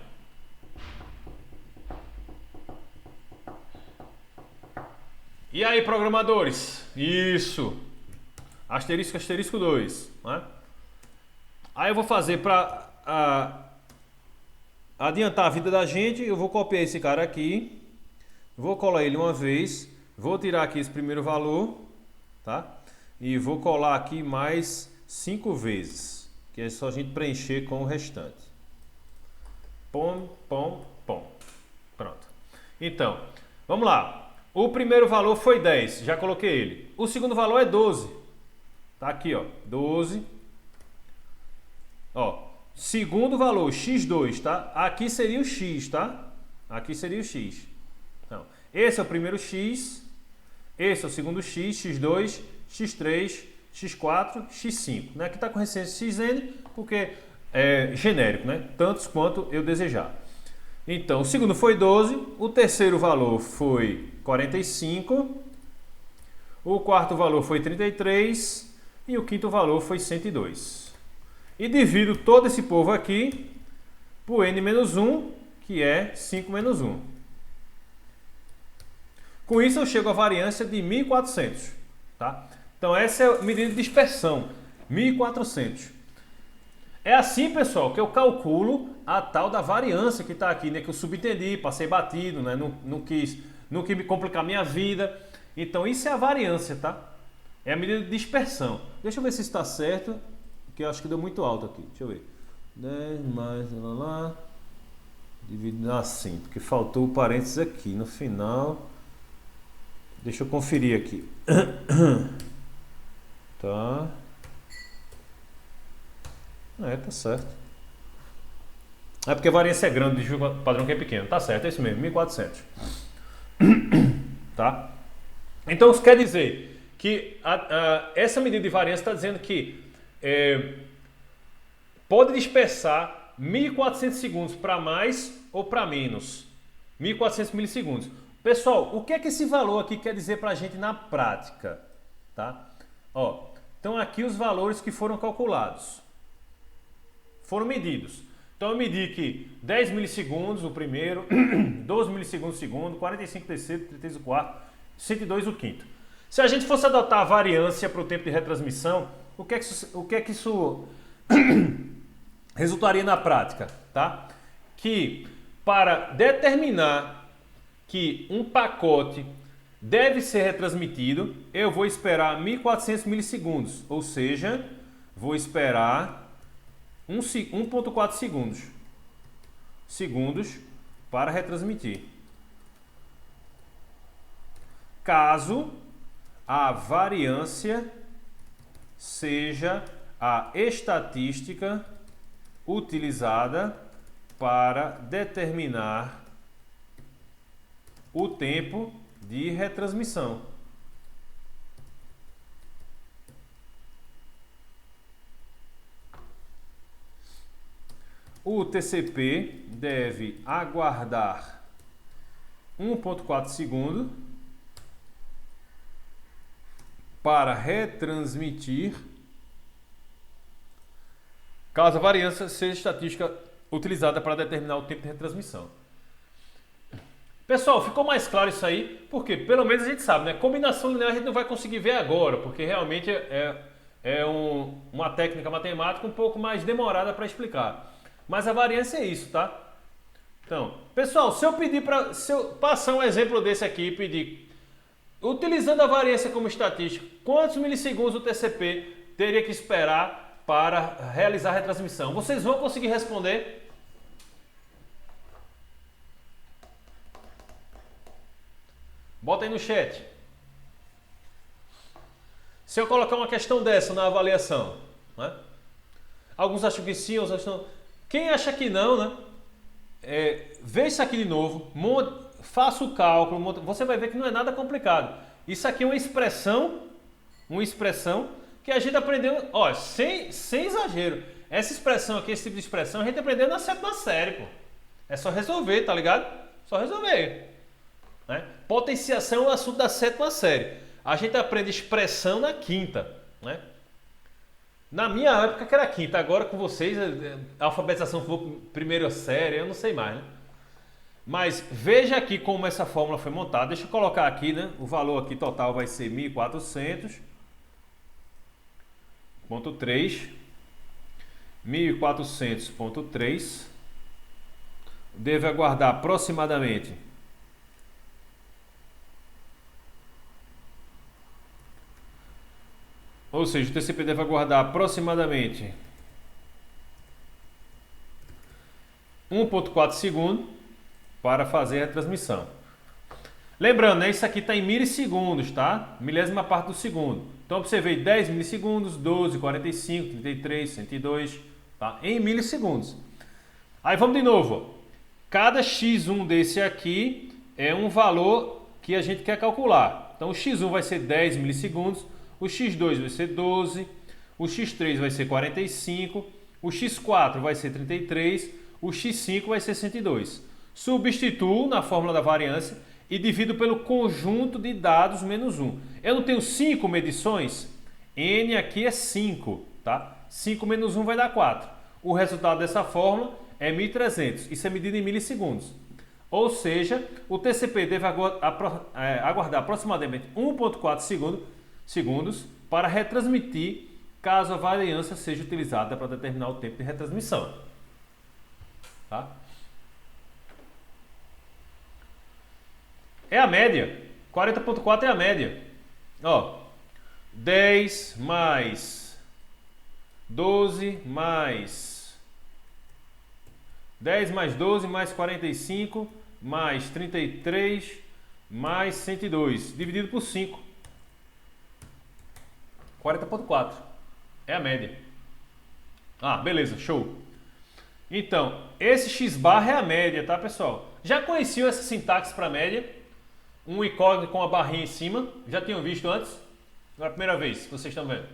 E aí, programadores? Isso. Asterisco, asterisco 2. Né? Aí eu vou fazer para adiantar a vida da gente, eu vou copiar esse cara aqui, vou colar ele uma vez, vou tirar aqui esse primeiro valor, tá? E vou colar aqui mais 5 vezes, que é só a gente preencher com o restante. Pom, pom, pom. Pronto. Então, vamos lá. O primeiro valor foi 10, já coloquei ele. O segundo valor é 12. Tá aqui, ó, 12. Ó, segundo valor, x2, tá? Aqui seria o x, tá? Aqui seria o x. Então, esse é o primeiro x, esse é o segundo x, x2, x3, x4, x5. Né? Aqui está com referência xn, porque é genérico, né? Tantos quanto eu desejar. Então, o segundo foi 12, o terceiro valor foi 45, o quarto valor foi 33 e o quinto valor foi 102. E divido todo esse povo aqui por n-1, que é 5 menos 1. Com isso eu chego à variância de 1.400. Tá? Então essa é a medida de dispersão, 1.400. É assim, pessoal, que eu calculo a tal da variância que está aqui, né? Que eu subentendi, passei batido, né? Não quis me complicar a minha vida. Então isso é a variância, tá? É a medida de dispersão. Deixa eu ver se está certo. Que eu acho que deu muito alto aqui. Deixa eu ver. 10 mais lá. Dividido assim, porque faltou o parênteses aqui no final. Deixa eu conferir aqui. Tá. Tá certo. É porque a variância é grande, o padrão que é pequeno. Tá certo, é isso mesmo, 1400. Tá? Então isso quer dizer que essa medida de variância está dizendo que pode dispersar 1400 segundos para mais ou para menos. 1400 milissegundos. Pessoal, o que é que esse valor aqui quer dizer para a gente na prática? Tá? Ó, então aqui os valores que foram calculados. Foram medidos. Então eu medi que 10 milissegundos o primeiro, 12 milissegundos o segundo, 45 o terceiro, 33 o quarto, 102 o quinto. Se a gente fosse adotar a variância para o tempo de retransmissão, o que é que isso resultaria na prática? Tá? Que para determinar que um pacote deve ser retransmitido, eu vou esperar 1400 milissegundos, ou seja, vou esperar 1,4 segundos para retransmitir. Caso a variância seja a estatística utilizada para determinar o tempo de retransmissão. O TCP deve aguardar 1,4 segundo para retransmitir caso a variância seja estatística utilizada para determinar o tempo de retransmissão. Pessoal, ficou mais claro isso aí? Porque pelo menos a gente sabe, né? Combinação linear a gente não vai conseguir ver agora, porque realmente uma técnica matemática um pouco mais demorada para explicar. Mas a variância é isso, tá? Então, pessoal, se eu passar um exemplo desse aqui e pedir, utilizando a variância como estatística, quantos milissegundos o TCP teria que esperar para realizar a retransmissão? Vocês vão conseguir responder? Bota aí no chat. Se eu colocar uma questão dessa na avaliação, né? Alguns acham que sim, outros acham que não. Quem acha que não, né? Vê isso aqui de novo, faça o cálculo, você vai ver que não é nada complicado. Isso aqui é uma expressão que a gente aprendeu, ó, sem exagero. Essa expressão aqui, esse tipo de expressão, a gente aprendeu na sétima série, pô. É só resolver, tá ligado? Só resolver. Né? Potenciação é o assunto da sétima série. A gente aprende expressão na quinta, né? Na minha época que era quinta, agora com vocês a alfabetização foi primeira série, eu não sei mais, né? Mas veja aqui como essa fórmula foi montada. Deixa eu colocar aqui, né? O valor aqui total vai ser 1400.3 1400.3 deve aguardar aproximadamente ou seja, o TCP deve aguardar aproximadamente 1,4 segundo para fazer a transmissão. Lembrando, né, isso aqui está em milissegundos, tá? Milésima parte do segundo. Então observei 10 milissegundos, 12, 45, 33, 102, tá? Em milissegundos. Aí vamos de novo. Cada x1 desse aqui é um valor que a gente quer calcular. Então o x1 vai ser 10 milissegundos, o x2 vai ser 12, o x3 vai ser 45, o x4 vai ser 33, o x5 vai ser 102. Substituo na fórmula da variância e divido pelo conjunto de dados menos 1. Eu não tenho 5 medições? N aqui é 5, tá? 5 menos 1 vai dar 4. O resultado dessa fórmula é 1.300. Isso é medido em milissegundos. Ou seja, o TCP deve aguardar aproximadamente 1,4 segundos para retransmitir caso a variância seja utilizada para determinar o tempo de retransmissão. Tá? É a média. 40,4 é a média. Ó, 10 mais 12 mais 10 mais 12 mais 45 mais 33 mais 102 dividido por 5. 40,4 é a média. Ah, beleza, show. Então, esse x barra é a média, tá, pessoal? Já conheciam essa sintaxe para média? Um incógnito com a barrinha em cima. Já tinham visto antes? Agora é a primeira vez que vocês estão vendo.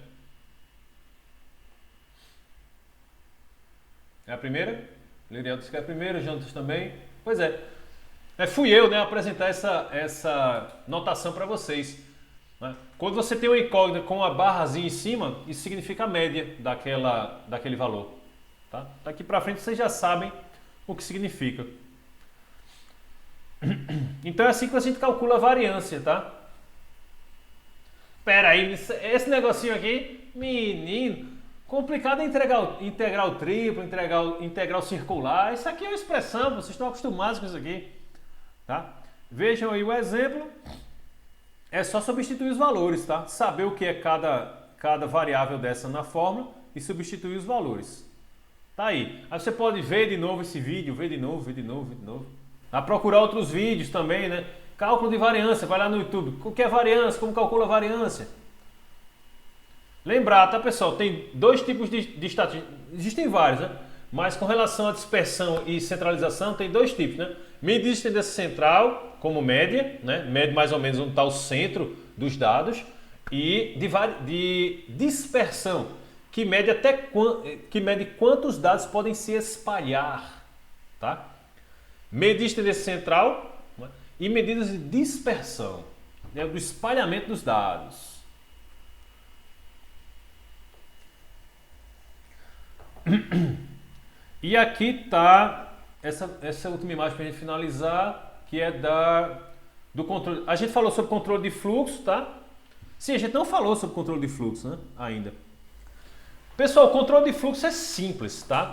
É a primeira? Liriel disse que é a primeira, Jantas também. Pois é. Fui eu, né, apresentar essa notação para vocês. Né? Quando você tem um incógnito com a barrazinha em cima, isso significa a média daquele valor. Tá? Daqui para frente vocês já sabem o que significa. Então é assim que a gente calcula a variância, tá? Pera aí, esse negocinho aqui, menino, complicado é integral triplo, integral circular. Isso aqui é uma expressão, vocês estão acostumados com isso aqui, tá? Vejam aí o exemplo. É só substituir os valores, tá? Saber o que é cada variável dessa na fórmula e substituir os valores. Tá aí. Aí você pode ver de novo esse vídeo, ver de novo. A procurar outros vídeos também, né? Cálculo de variância, vai lá no YouTube. O que é variância? Como calcula a variância? Lembrar, tá, pessoal? Tem dois tipos de estatística. Existem vários, né? Mas com relação à dispersão e centralização, tem dois tipos, né? Medida de tendência central, como média, né? Mede mais ou menos onde está o centro dos dados. E de dispersão, que mede quantos dados podem se espalhar, tá? Medida de tendência central, né? E medidas de dispersão, né? Do espalhamento dos dados. E aqui está essa última imagem para a gente finalizar, que é do controle. A gente falou sobre controle de fluxo, tá? Sim, a gente não falou sobre controle de fluxo, né? Ainda. Pessoal, o controle de fluxo é simples, tá?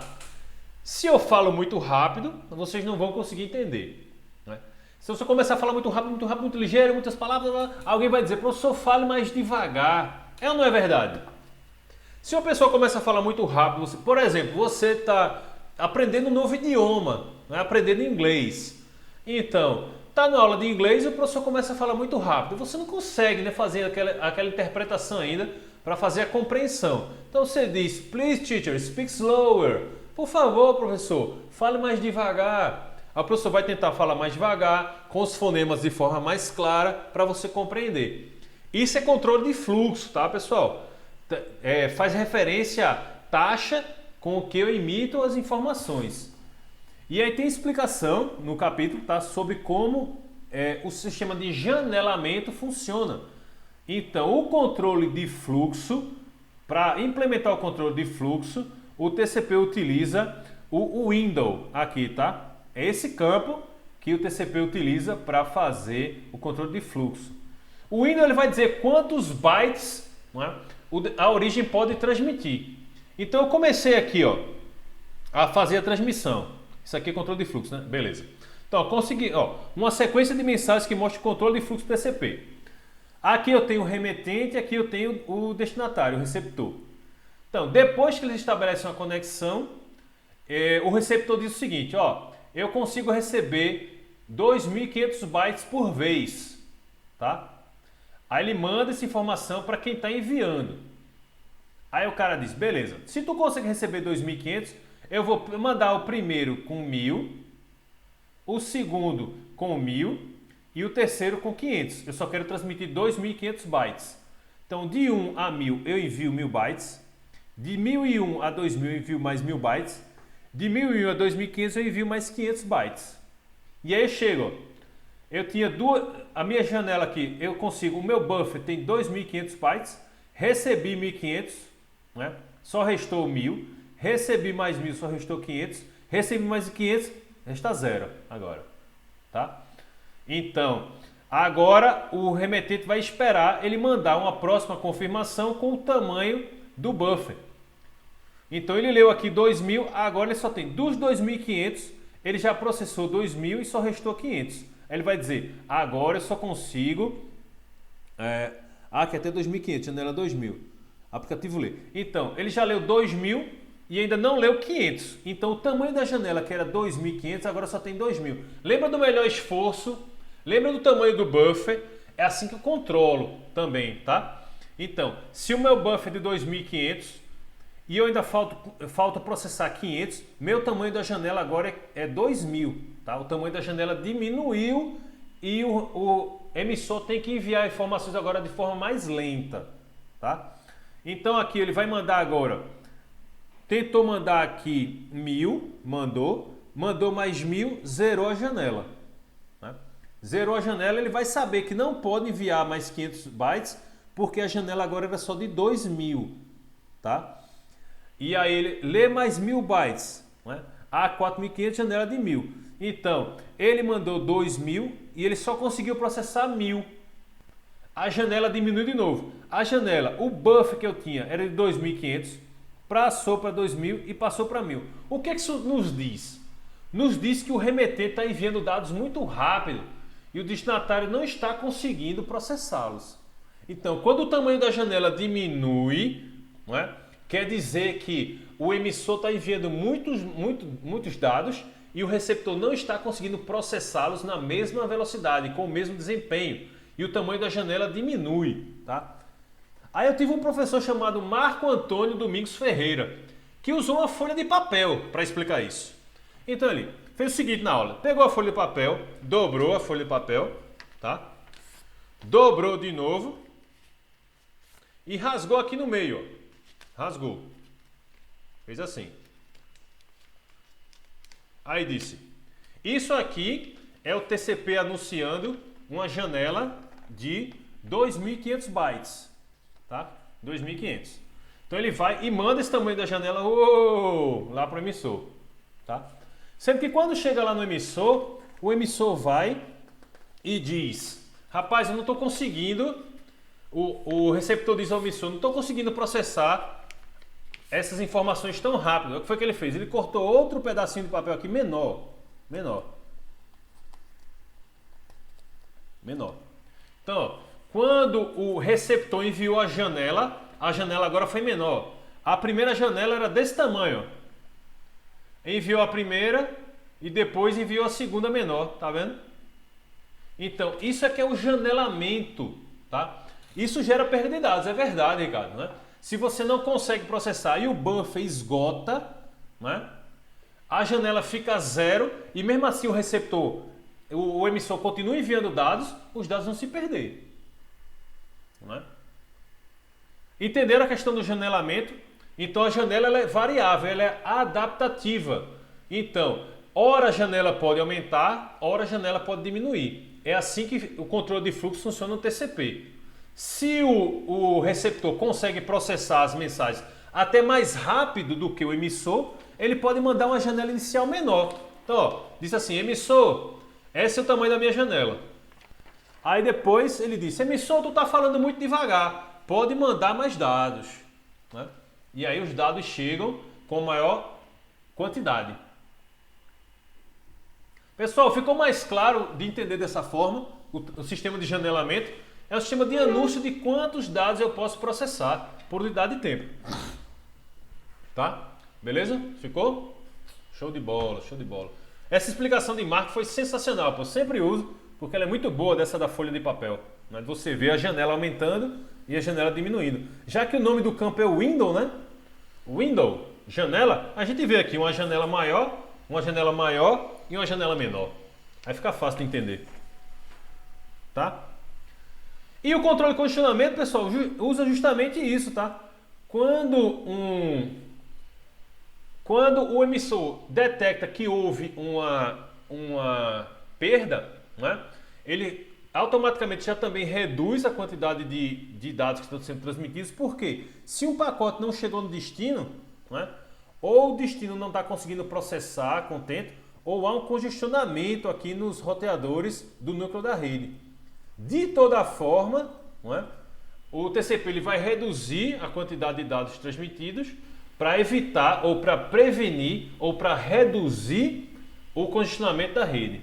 Se eu falo muito rápido, vocês não vão conseguir entender, né? Se você começar a falar muito rápido, muito ligeiro, muitas palavras, alguém vai dizer, professor, fale mais devagar. É ou não é verdade? Se uma pessoa começa a falar muito rápido, por exemplo, você está aprendendo um novo idioma, né? Aprendendo inglês. Então, está na aula de inglês e o professor começa a falar muito rápido. Você não consegue, né, fazer aquela interpretação ainda para fazer a compreensão. Então você diz, please teacher, speak slower. Por favor, professor, fale mais devagar. O professor vai tentar falar mais devagar, com os fonemas de forma mais clara, para você compreender. Isso é controle de fluxo, tá, pessoal? Faz referência à taxa com que eu emito as informações. E aí tem explicação no capítulo, tá, sobre como o sistema de janelamento funciona. Então, o controle de fluxo, para implementar o controle de fluxo, o TCP utiliza o window aqui, tá? É esse campo que o TCP utiliza para fazer o controle de fluxo. O window ele vai dizer quantos bytes, né, a origem pode transmitir. Então, eu comecei aqui, ó, a fazer a transmissão. Isso aqui é controle de fluxo, né? Beleza. Então, consegui, ó, uma sequência de mensagens que mostra o controle de fluxo TCP. Aqui eu tenho o remetente, aqui eu tenho o destinatário, o receptor. Então, depois que eles estabelecem uma conexão, o receptor diz o seguinte, ó, eu consigo receber 2.500 bytes por vez, tá? Aí ele manda essa informação para quem está enviando. Aí o cara diz, beleza, se tu consegue receber 2.500, eu vou mandar o primeiro com 1.000, o segundo com 1.000 e o terceiro com 500. Eu só quero transmitir 2.500 bytes. Então, de 1 a 1.000 eu envio 1.000 bytes. De 1.001 a 2.000 eu envio mais 1.000 bytes. De 1.001 a 2.500 eu envio mais 500 bytes. E aí eu chego, eu tinha a minha janela aqui, eu consigo, o meu buffer tem 2.500 bytes, recebi 1.500, né? Só restou 1.000, recebi mais 1.000, só restou 500, recebi mais 500, resta 0 agora, tá? Então, agora o remetente vai esperar ele mandar uma próxima confirmação com o tamanho do buffer. Então ele leu aqui 2.000, agora ele só tem dos 2.500, ele já processou 2.000 e só restou 500. Aí ele vai dizer, agora eu só consigo... aqui até 2.500, janela 2.000. Aplicativo lê. Então, ele já leu 2.000 e ainda não leu 500. Então o tamanho da janela, que era 2.500, agora só tem 2.000. Lembra do melhor esforço? Lembra do tamanho do buffer? É assim que eu controlo também, tá? Então, se o meu buffer é de 2.500 e eu ainda falta processar 500, meu tamanho da janela agora é 2.000, tá? O tamanho da janela diminuiu e o emissor tem que enviar informações agora de forma mais lenta, tá? Então aqui ele vai mandar agora, tentou mandar aqui 1.000, mandou mais 1.000, zerou a janela. Zerou a janela, ele vai saber que não pode enviar mais 500 bytes, porque a janela agora era só de 2.000, tá? E aí ele lê mais 1.000 bytes, né? A 4.500, janela de 1.000. Então, ele mandou 2.000 e ele só conseguiu processar 1.000. A janela diminui de novo. A janela, o buffer que eu tinha era de 2.500, passou para 2.000 e passou para 1.000. O que isso nos diz? Nos diz que o remetente está enviando dados muito rápido e o destinatário não está conseguindo processá-los. Então, quando o tamanho da janela diminui, não é? Quer dizer que o emissor está enviando muitos dados e o receptor não está conseguindo processá-los na mesma velocidade, com o mesmo desempenho. E o tamanho da janela diminui, tá? Aí eu tive um professor chamado Marco Antônio Domingos Ferreira, que usou uma folha de papel para explicar isso. Então ele fez o seguinte na aula, pegou a folha de papel, dobrou a folha de papel, tá? Dobrou de novo e rasgou aqui no meio, ó. Rasgou. Fez assim. Aí disse, isso aqui é o TCP anunciando uma janela de 2.500 bytes, tá? 2.500. Então ele vai e manda esse tamanho da janela lá para o emissor. Tá? Sendo que quando chega lá no emissor, o emissor vai e diz: rapaz, eu não estou conseguindo, o receptor diz ao emissor, não estou conseguindo processar essas informações tão rápido. O que foi que ele fez? Ele cortou outro pedacinho de papel aqui menor. Então, ó, quando o receptor enviou a janela agora foi menor. A primeira janela era desse tamanho. Enviou a primeira e depois enviou a segunda menor, tá vendo? Então, isso é que é o janelamento, tá? Isso gera perda de dados, é verdade, Ricardo, né? Se você não consegue processar e o buffer esgota, né? A janela fica zero e mesmo assim o receptor, o emissor continua enviando dados, os dados vão se perder. Né? Entenderam a questão do janelamento? Então a janela ela é variável, ela é adaptativa. Então, ora a janela pode aumentar, ora a janela pode diminuir. É assim que o controle de fluxo funciona no TCP. Se o receptor consegue processar as mensagens até mais rápido do que o emissor, ele pode mandar uma janela inicial menor. Então, ó, diz assim, emissor, esse é o tamanho da minha janela. Aí depois ele diz, emissor, tu tá falando muito devagar, pode mandar mais dados. Né? E aí os dados chegam com maior quantidade. Pessoal, ficou mais claro de entender dessa forma o sistema de janelamento? É o sistema de anúncio de quantos dados eu posso processar por unidade de tempo. Tá? Beleza? Ficou? Show de bola, show de bola. Essa explicação de Marco foi sensacional, eu sempre uso, porque ela é muito boa dessa da folha de papel. Né? Você vê a janela aumentando e a janela diminuindo. Já que o nome do campo é window, né? Window, janela, a gente vê aqui uma janela maior e uma janela menor. Aí fica fácil de entender. Tá? E o controle de condicionamento, pessoal, usa justamente isso, tá? Quando o emissor detecta que houve uma perda, né? Ele automaticamente já também reduz a quantidade de dados que estão sendo transmitidos, porque se um pacote não chegou no destino, né? Ou o destino não está conseguindo processar contento, ou há um congestionamento aqui nos roteadores do núcleo da rede. De toda forma, não é? O TCP ele vai reduzir a quantidade de dados transmitidos para evitar ou para prevenir ou para reduzir o congestionamento da rede.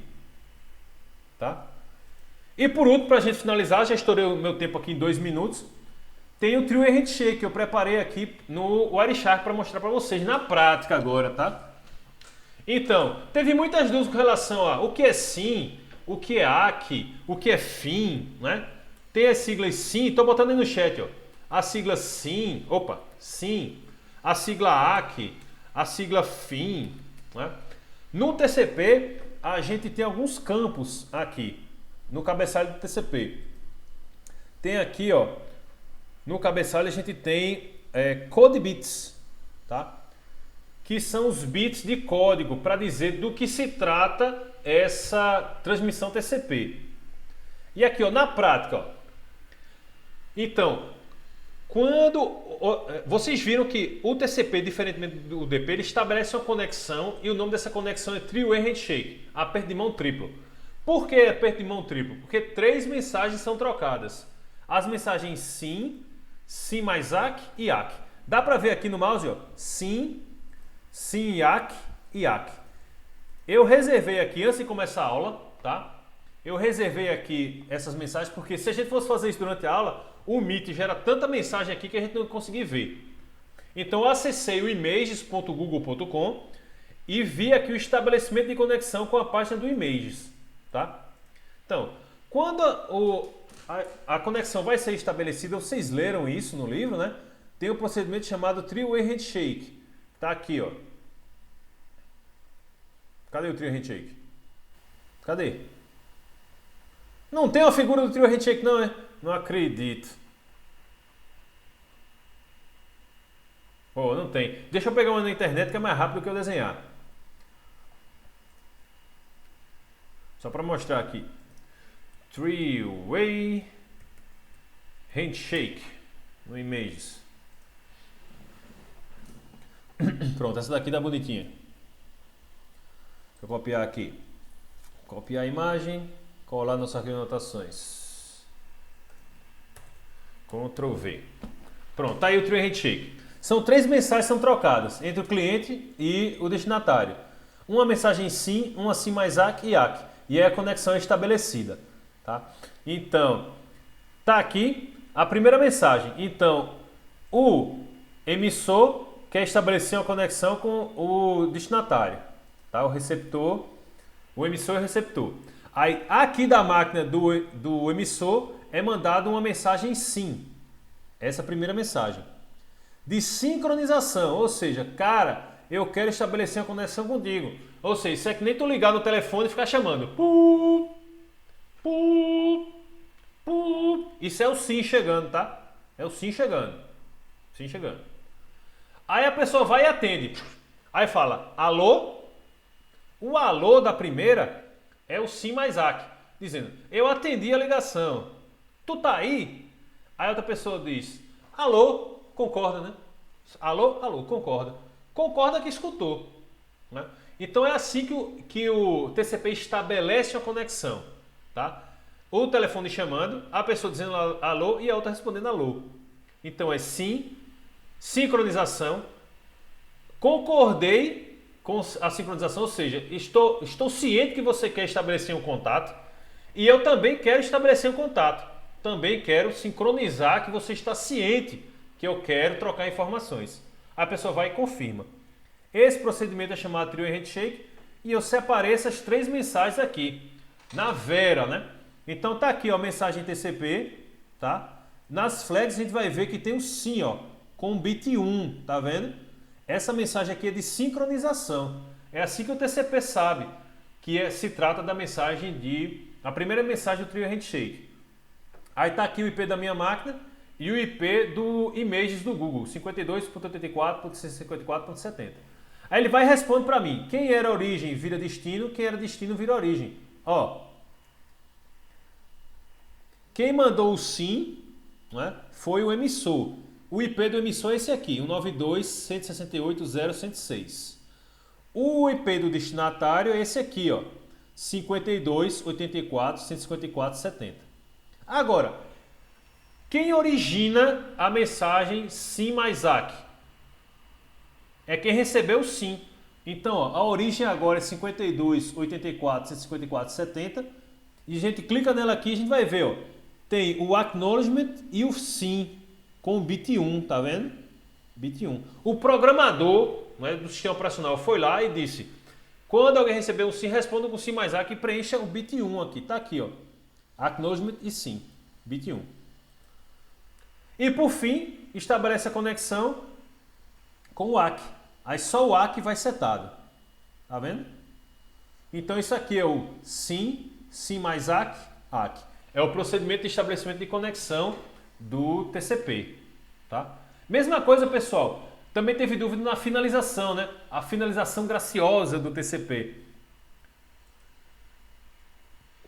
Tá? E por último, para a gente finalizar, já estourei o meu tempo aqui em 2 minutos, tem o Three-Way Handshake que eu preparei aqui no Wireshark para mostrar para vocês na prática agora, tá? Então, teve muitas dúvidas com relação a o que é SYN, o que é ACK, o que é FIN, né? Tem as siglas SYN, estou botando aí no chat, ó. A sigla SYN, SYN, a sigla ACK, a sigla FIN, né? No TCP, a gente tem alguns campos aqui, no cabeçalho do TCP. Tem aqui, ó, no cabeçalho a gente tem code bits, tá? Que são os bits de código para dizer do que se trata essa transmissão TCP. E aqui, ó, na prática, ó, então, vocês viram que o TCP, diferentemente do UDP, ele estabelece uma conexão e o nome dessa conexão é Three-Way Handshake, aperto de mão triplo. Por que aperto de mão triplo? Porque 3 mensagens são trocadas. As mensagens SYN, SYN mais ACK e ACK. Dá para ver aqui no mouse, ó, SYN, SYN ACK e ACK. Eu reservei aqui, antes de começar a aula, tá? Eu reservei aqui essas mensagens, porque se a gente fosse fazer isso durante a aula, o Meet gera tanta mensagem aqui que a gente não conseguia ver. Então eu acessei o images.google.com e vi aqui o estabelecimento de conexão com a página do Images, tá? Então, quando a conexão vai ser estabelecida, vocês leram isso no livro, né? Tem um procedimento chamado Three-Way Handshake. Tá aqui, ó. Cadê o Three-Way Handshake? Cadê? Não tem uma figura do Three-Way Handshake não, né? Não acredito. Oh, não tem. Deixa eu pegar uma na internet que é mais rápido que eu desenhar. Só para mostrar aqui. Three-Way Handshake no Images. Pronto, essa daqui tá bonitinha. Deixa eu copiar aqui. Copiar a imagem, colar nosso arquivo de anotações. Ctrl V. Pronto, tá aí o Trio Handshake. São 3 mensagens que são trocadas entre o cliente e o destinatário. Uma mensagem SYN, uma SYN mais ACK e ACK. E aí a conexão é estabelecida. Tá? Então, tá aqui a primeira mensagem. Então, o emissor quer estabelecer uma conexão com o destinatário. Tá? O receptor, o emissor e o receptor. Aí, aqui da máquina do emissor é mandada uma mensagem SYN. Essa é a primeira mensagem. De sincronização, ou seja, cara, eu quero estabelecer uma conexão contigo. Ou seja, isso é que nem tu ligar no telefone e ficar chamando. Pu, pu, pu. Isso é o SYN chegando, tá? É o SYN chegando. SYN chegando. Aí a pessoa vai e atende. Aí fala, alô? O alô da primeira é o SYN mais ACK. Dizendo, eu atendi a ligação. Tu tá aí? Aí outra pessoa diz, alô? Concorda, né? Alô? Alô, concorda. Concorda que escutou. Né? Então é assim que o TCP estabelece uma conexão. Tá? O telefone chamando, a pessoa dizendo alô e a outra respondendo alô. Então é SYN, sincronização, concordei com a sincronização, ou seja, estou ciente que você quer estabelecer um contato e eu também quero estabelecer um contato. Também quero sincronizar que você está ciente que eu quero trocar informações. A pessoa vai e confirma. Esse procedimento é chamado Trio Handshake e eu separei essas 3 mensagens aqui. Na Vera, né? Então tá aqui, ó, mensagem TCP, tá? Nas flags a gente vai ver que tem o SYN, ó, com bit 1, tá vendo? Essa mensagem aqui é de sincronização. É assim que o TCP sabe que se trata da mensagem a primeira mensagem do Trio Handshake. Aí tá aqui o IP da minha máquina e o IP do Images do Google, 52.84.154.70. Aí ele vai e responde para mim, quem era origem vira destino, quem era destino vira origem. Ó, quem mandou o SYN, né, foi o emissor. O IP do emissor é esse aqui, 192.168.0.106. O IP do destinatário é esse aqui, ó, 52.84.154.70. Agora, quem origina a mensagem SYN mais ACK? É quem recebeu o SYN. Então, ó, a origem agora é 52.84.154.70 e a gente clica nela aqui e a gente vai ver, ó, tem o acknowledgement e o SYN com o bit 1, tá vendo? Bit 1. O programador, né, do sistema operacional foi lá e disse, quando alguém receber um SYN, responda com SYN mais ACK e preencha o bit 1 aqui. Tá aqui, ó. Acknowledgement e SYN, bit 1. E por fim, estabelece a conexão com o ACK. Aí só o ACK vai setado. Tá vendo? Então isso aqui é o SYN, SYN mais ACK, ACK. É o procedimento de estabelecimento de conexão do TCP. Tá? Mesma coisa, pessoal. Também teve dúvida na finalização, né? A finalização graciosa do TCP.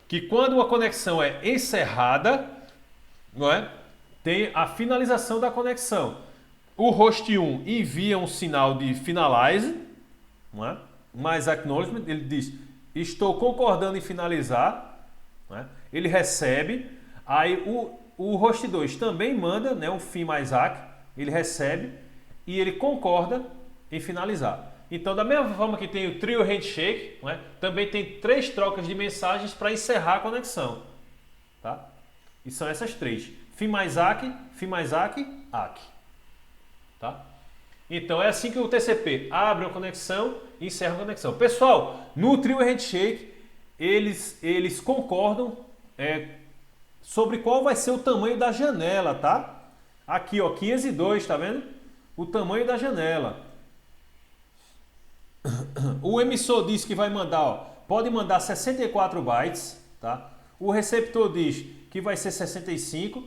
Que quando a conexão é encerrada, não é? Tem a finalização da conexão. O host 1 envia um sinal de finalize, não é? Mais acknowledgement, ele diz, estou concordando em finalizar, não é? Ele recebe, aí o host 2 também manda, né, um FIN mais ACK, ele recebe e ele concorda em finalizar. Então, da mesma forma que tem o Trio Handshake, não é? Também tem 3 trocas de mensagens para encerrar a conexão. Tá? E são essas 3. FIN mais ACK, FIN mais ACK, ACK. Tá? Então, é assim que o TCP abre uma conexão e encerra a conexão. Pessoal, no Trio Handshake, eles concordam sobre qual vai ser o tamanho da janela, tá? Aqui, ó, 502, tá vendo? O tamanho da janela. O emissor diz que vai mandar, ó, pode mandar 64 bytes, tá? O receptor diz que vai ser 65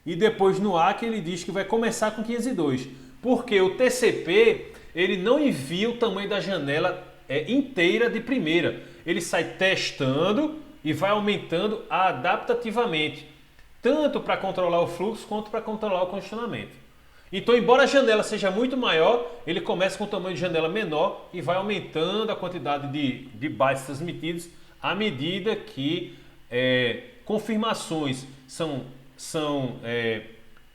e depois no ACK ele diz que vai começar com 502. Porque o TCP, ele não envia o tamanho da janela inteira de primeira. Ele sai testando e vai aumentando adaptativamente, tanto para controlar o fluxo quanto para controlar o congestionamento. Então, embora a janela seja muito maior, ele começa com um tamanho de janela menor e vai aumentando a quantidade de bytes transmitidos à medida que confirmações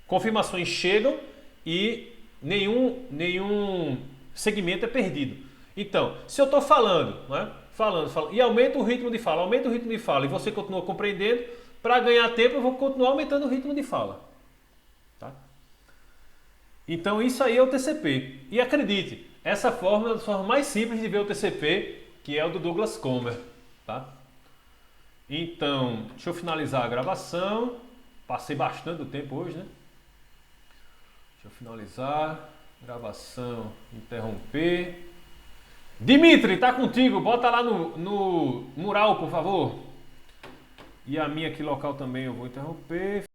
confirmações chegam e nenhum segmento é perdido. Então, se eu estou falando, né, falando, e aumenta o ritmo de fala, e você continua compreendendo, para ganhar tempo eu vou continuar aumentando o ritmo de fala. Tá? Então isso aí é o TCP. E acredite, essa forma é uma das formas mais simples de ver o TCP, que é o do Douglas Comer. Tá? Então, deixa eu finalizar a gravação. Passei bastante do tempo hoje, né? Deixa eu finalizar. Gravação, interromper. Dimitri, tá contigo. Bota lá no mural, por favor. E a minha aqui local também eu vou interromper.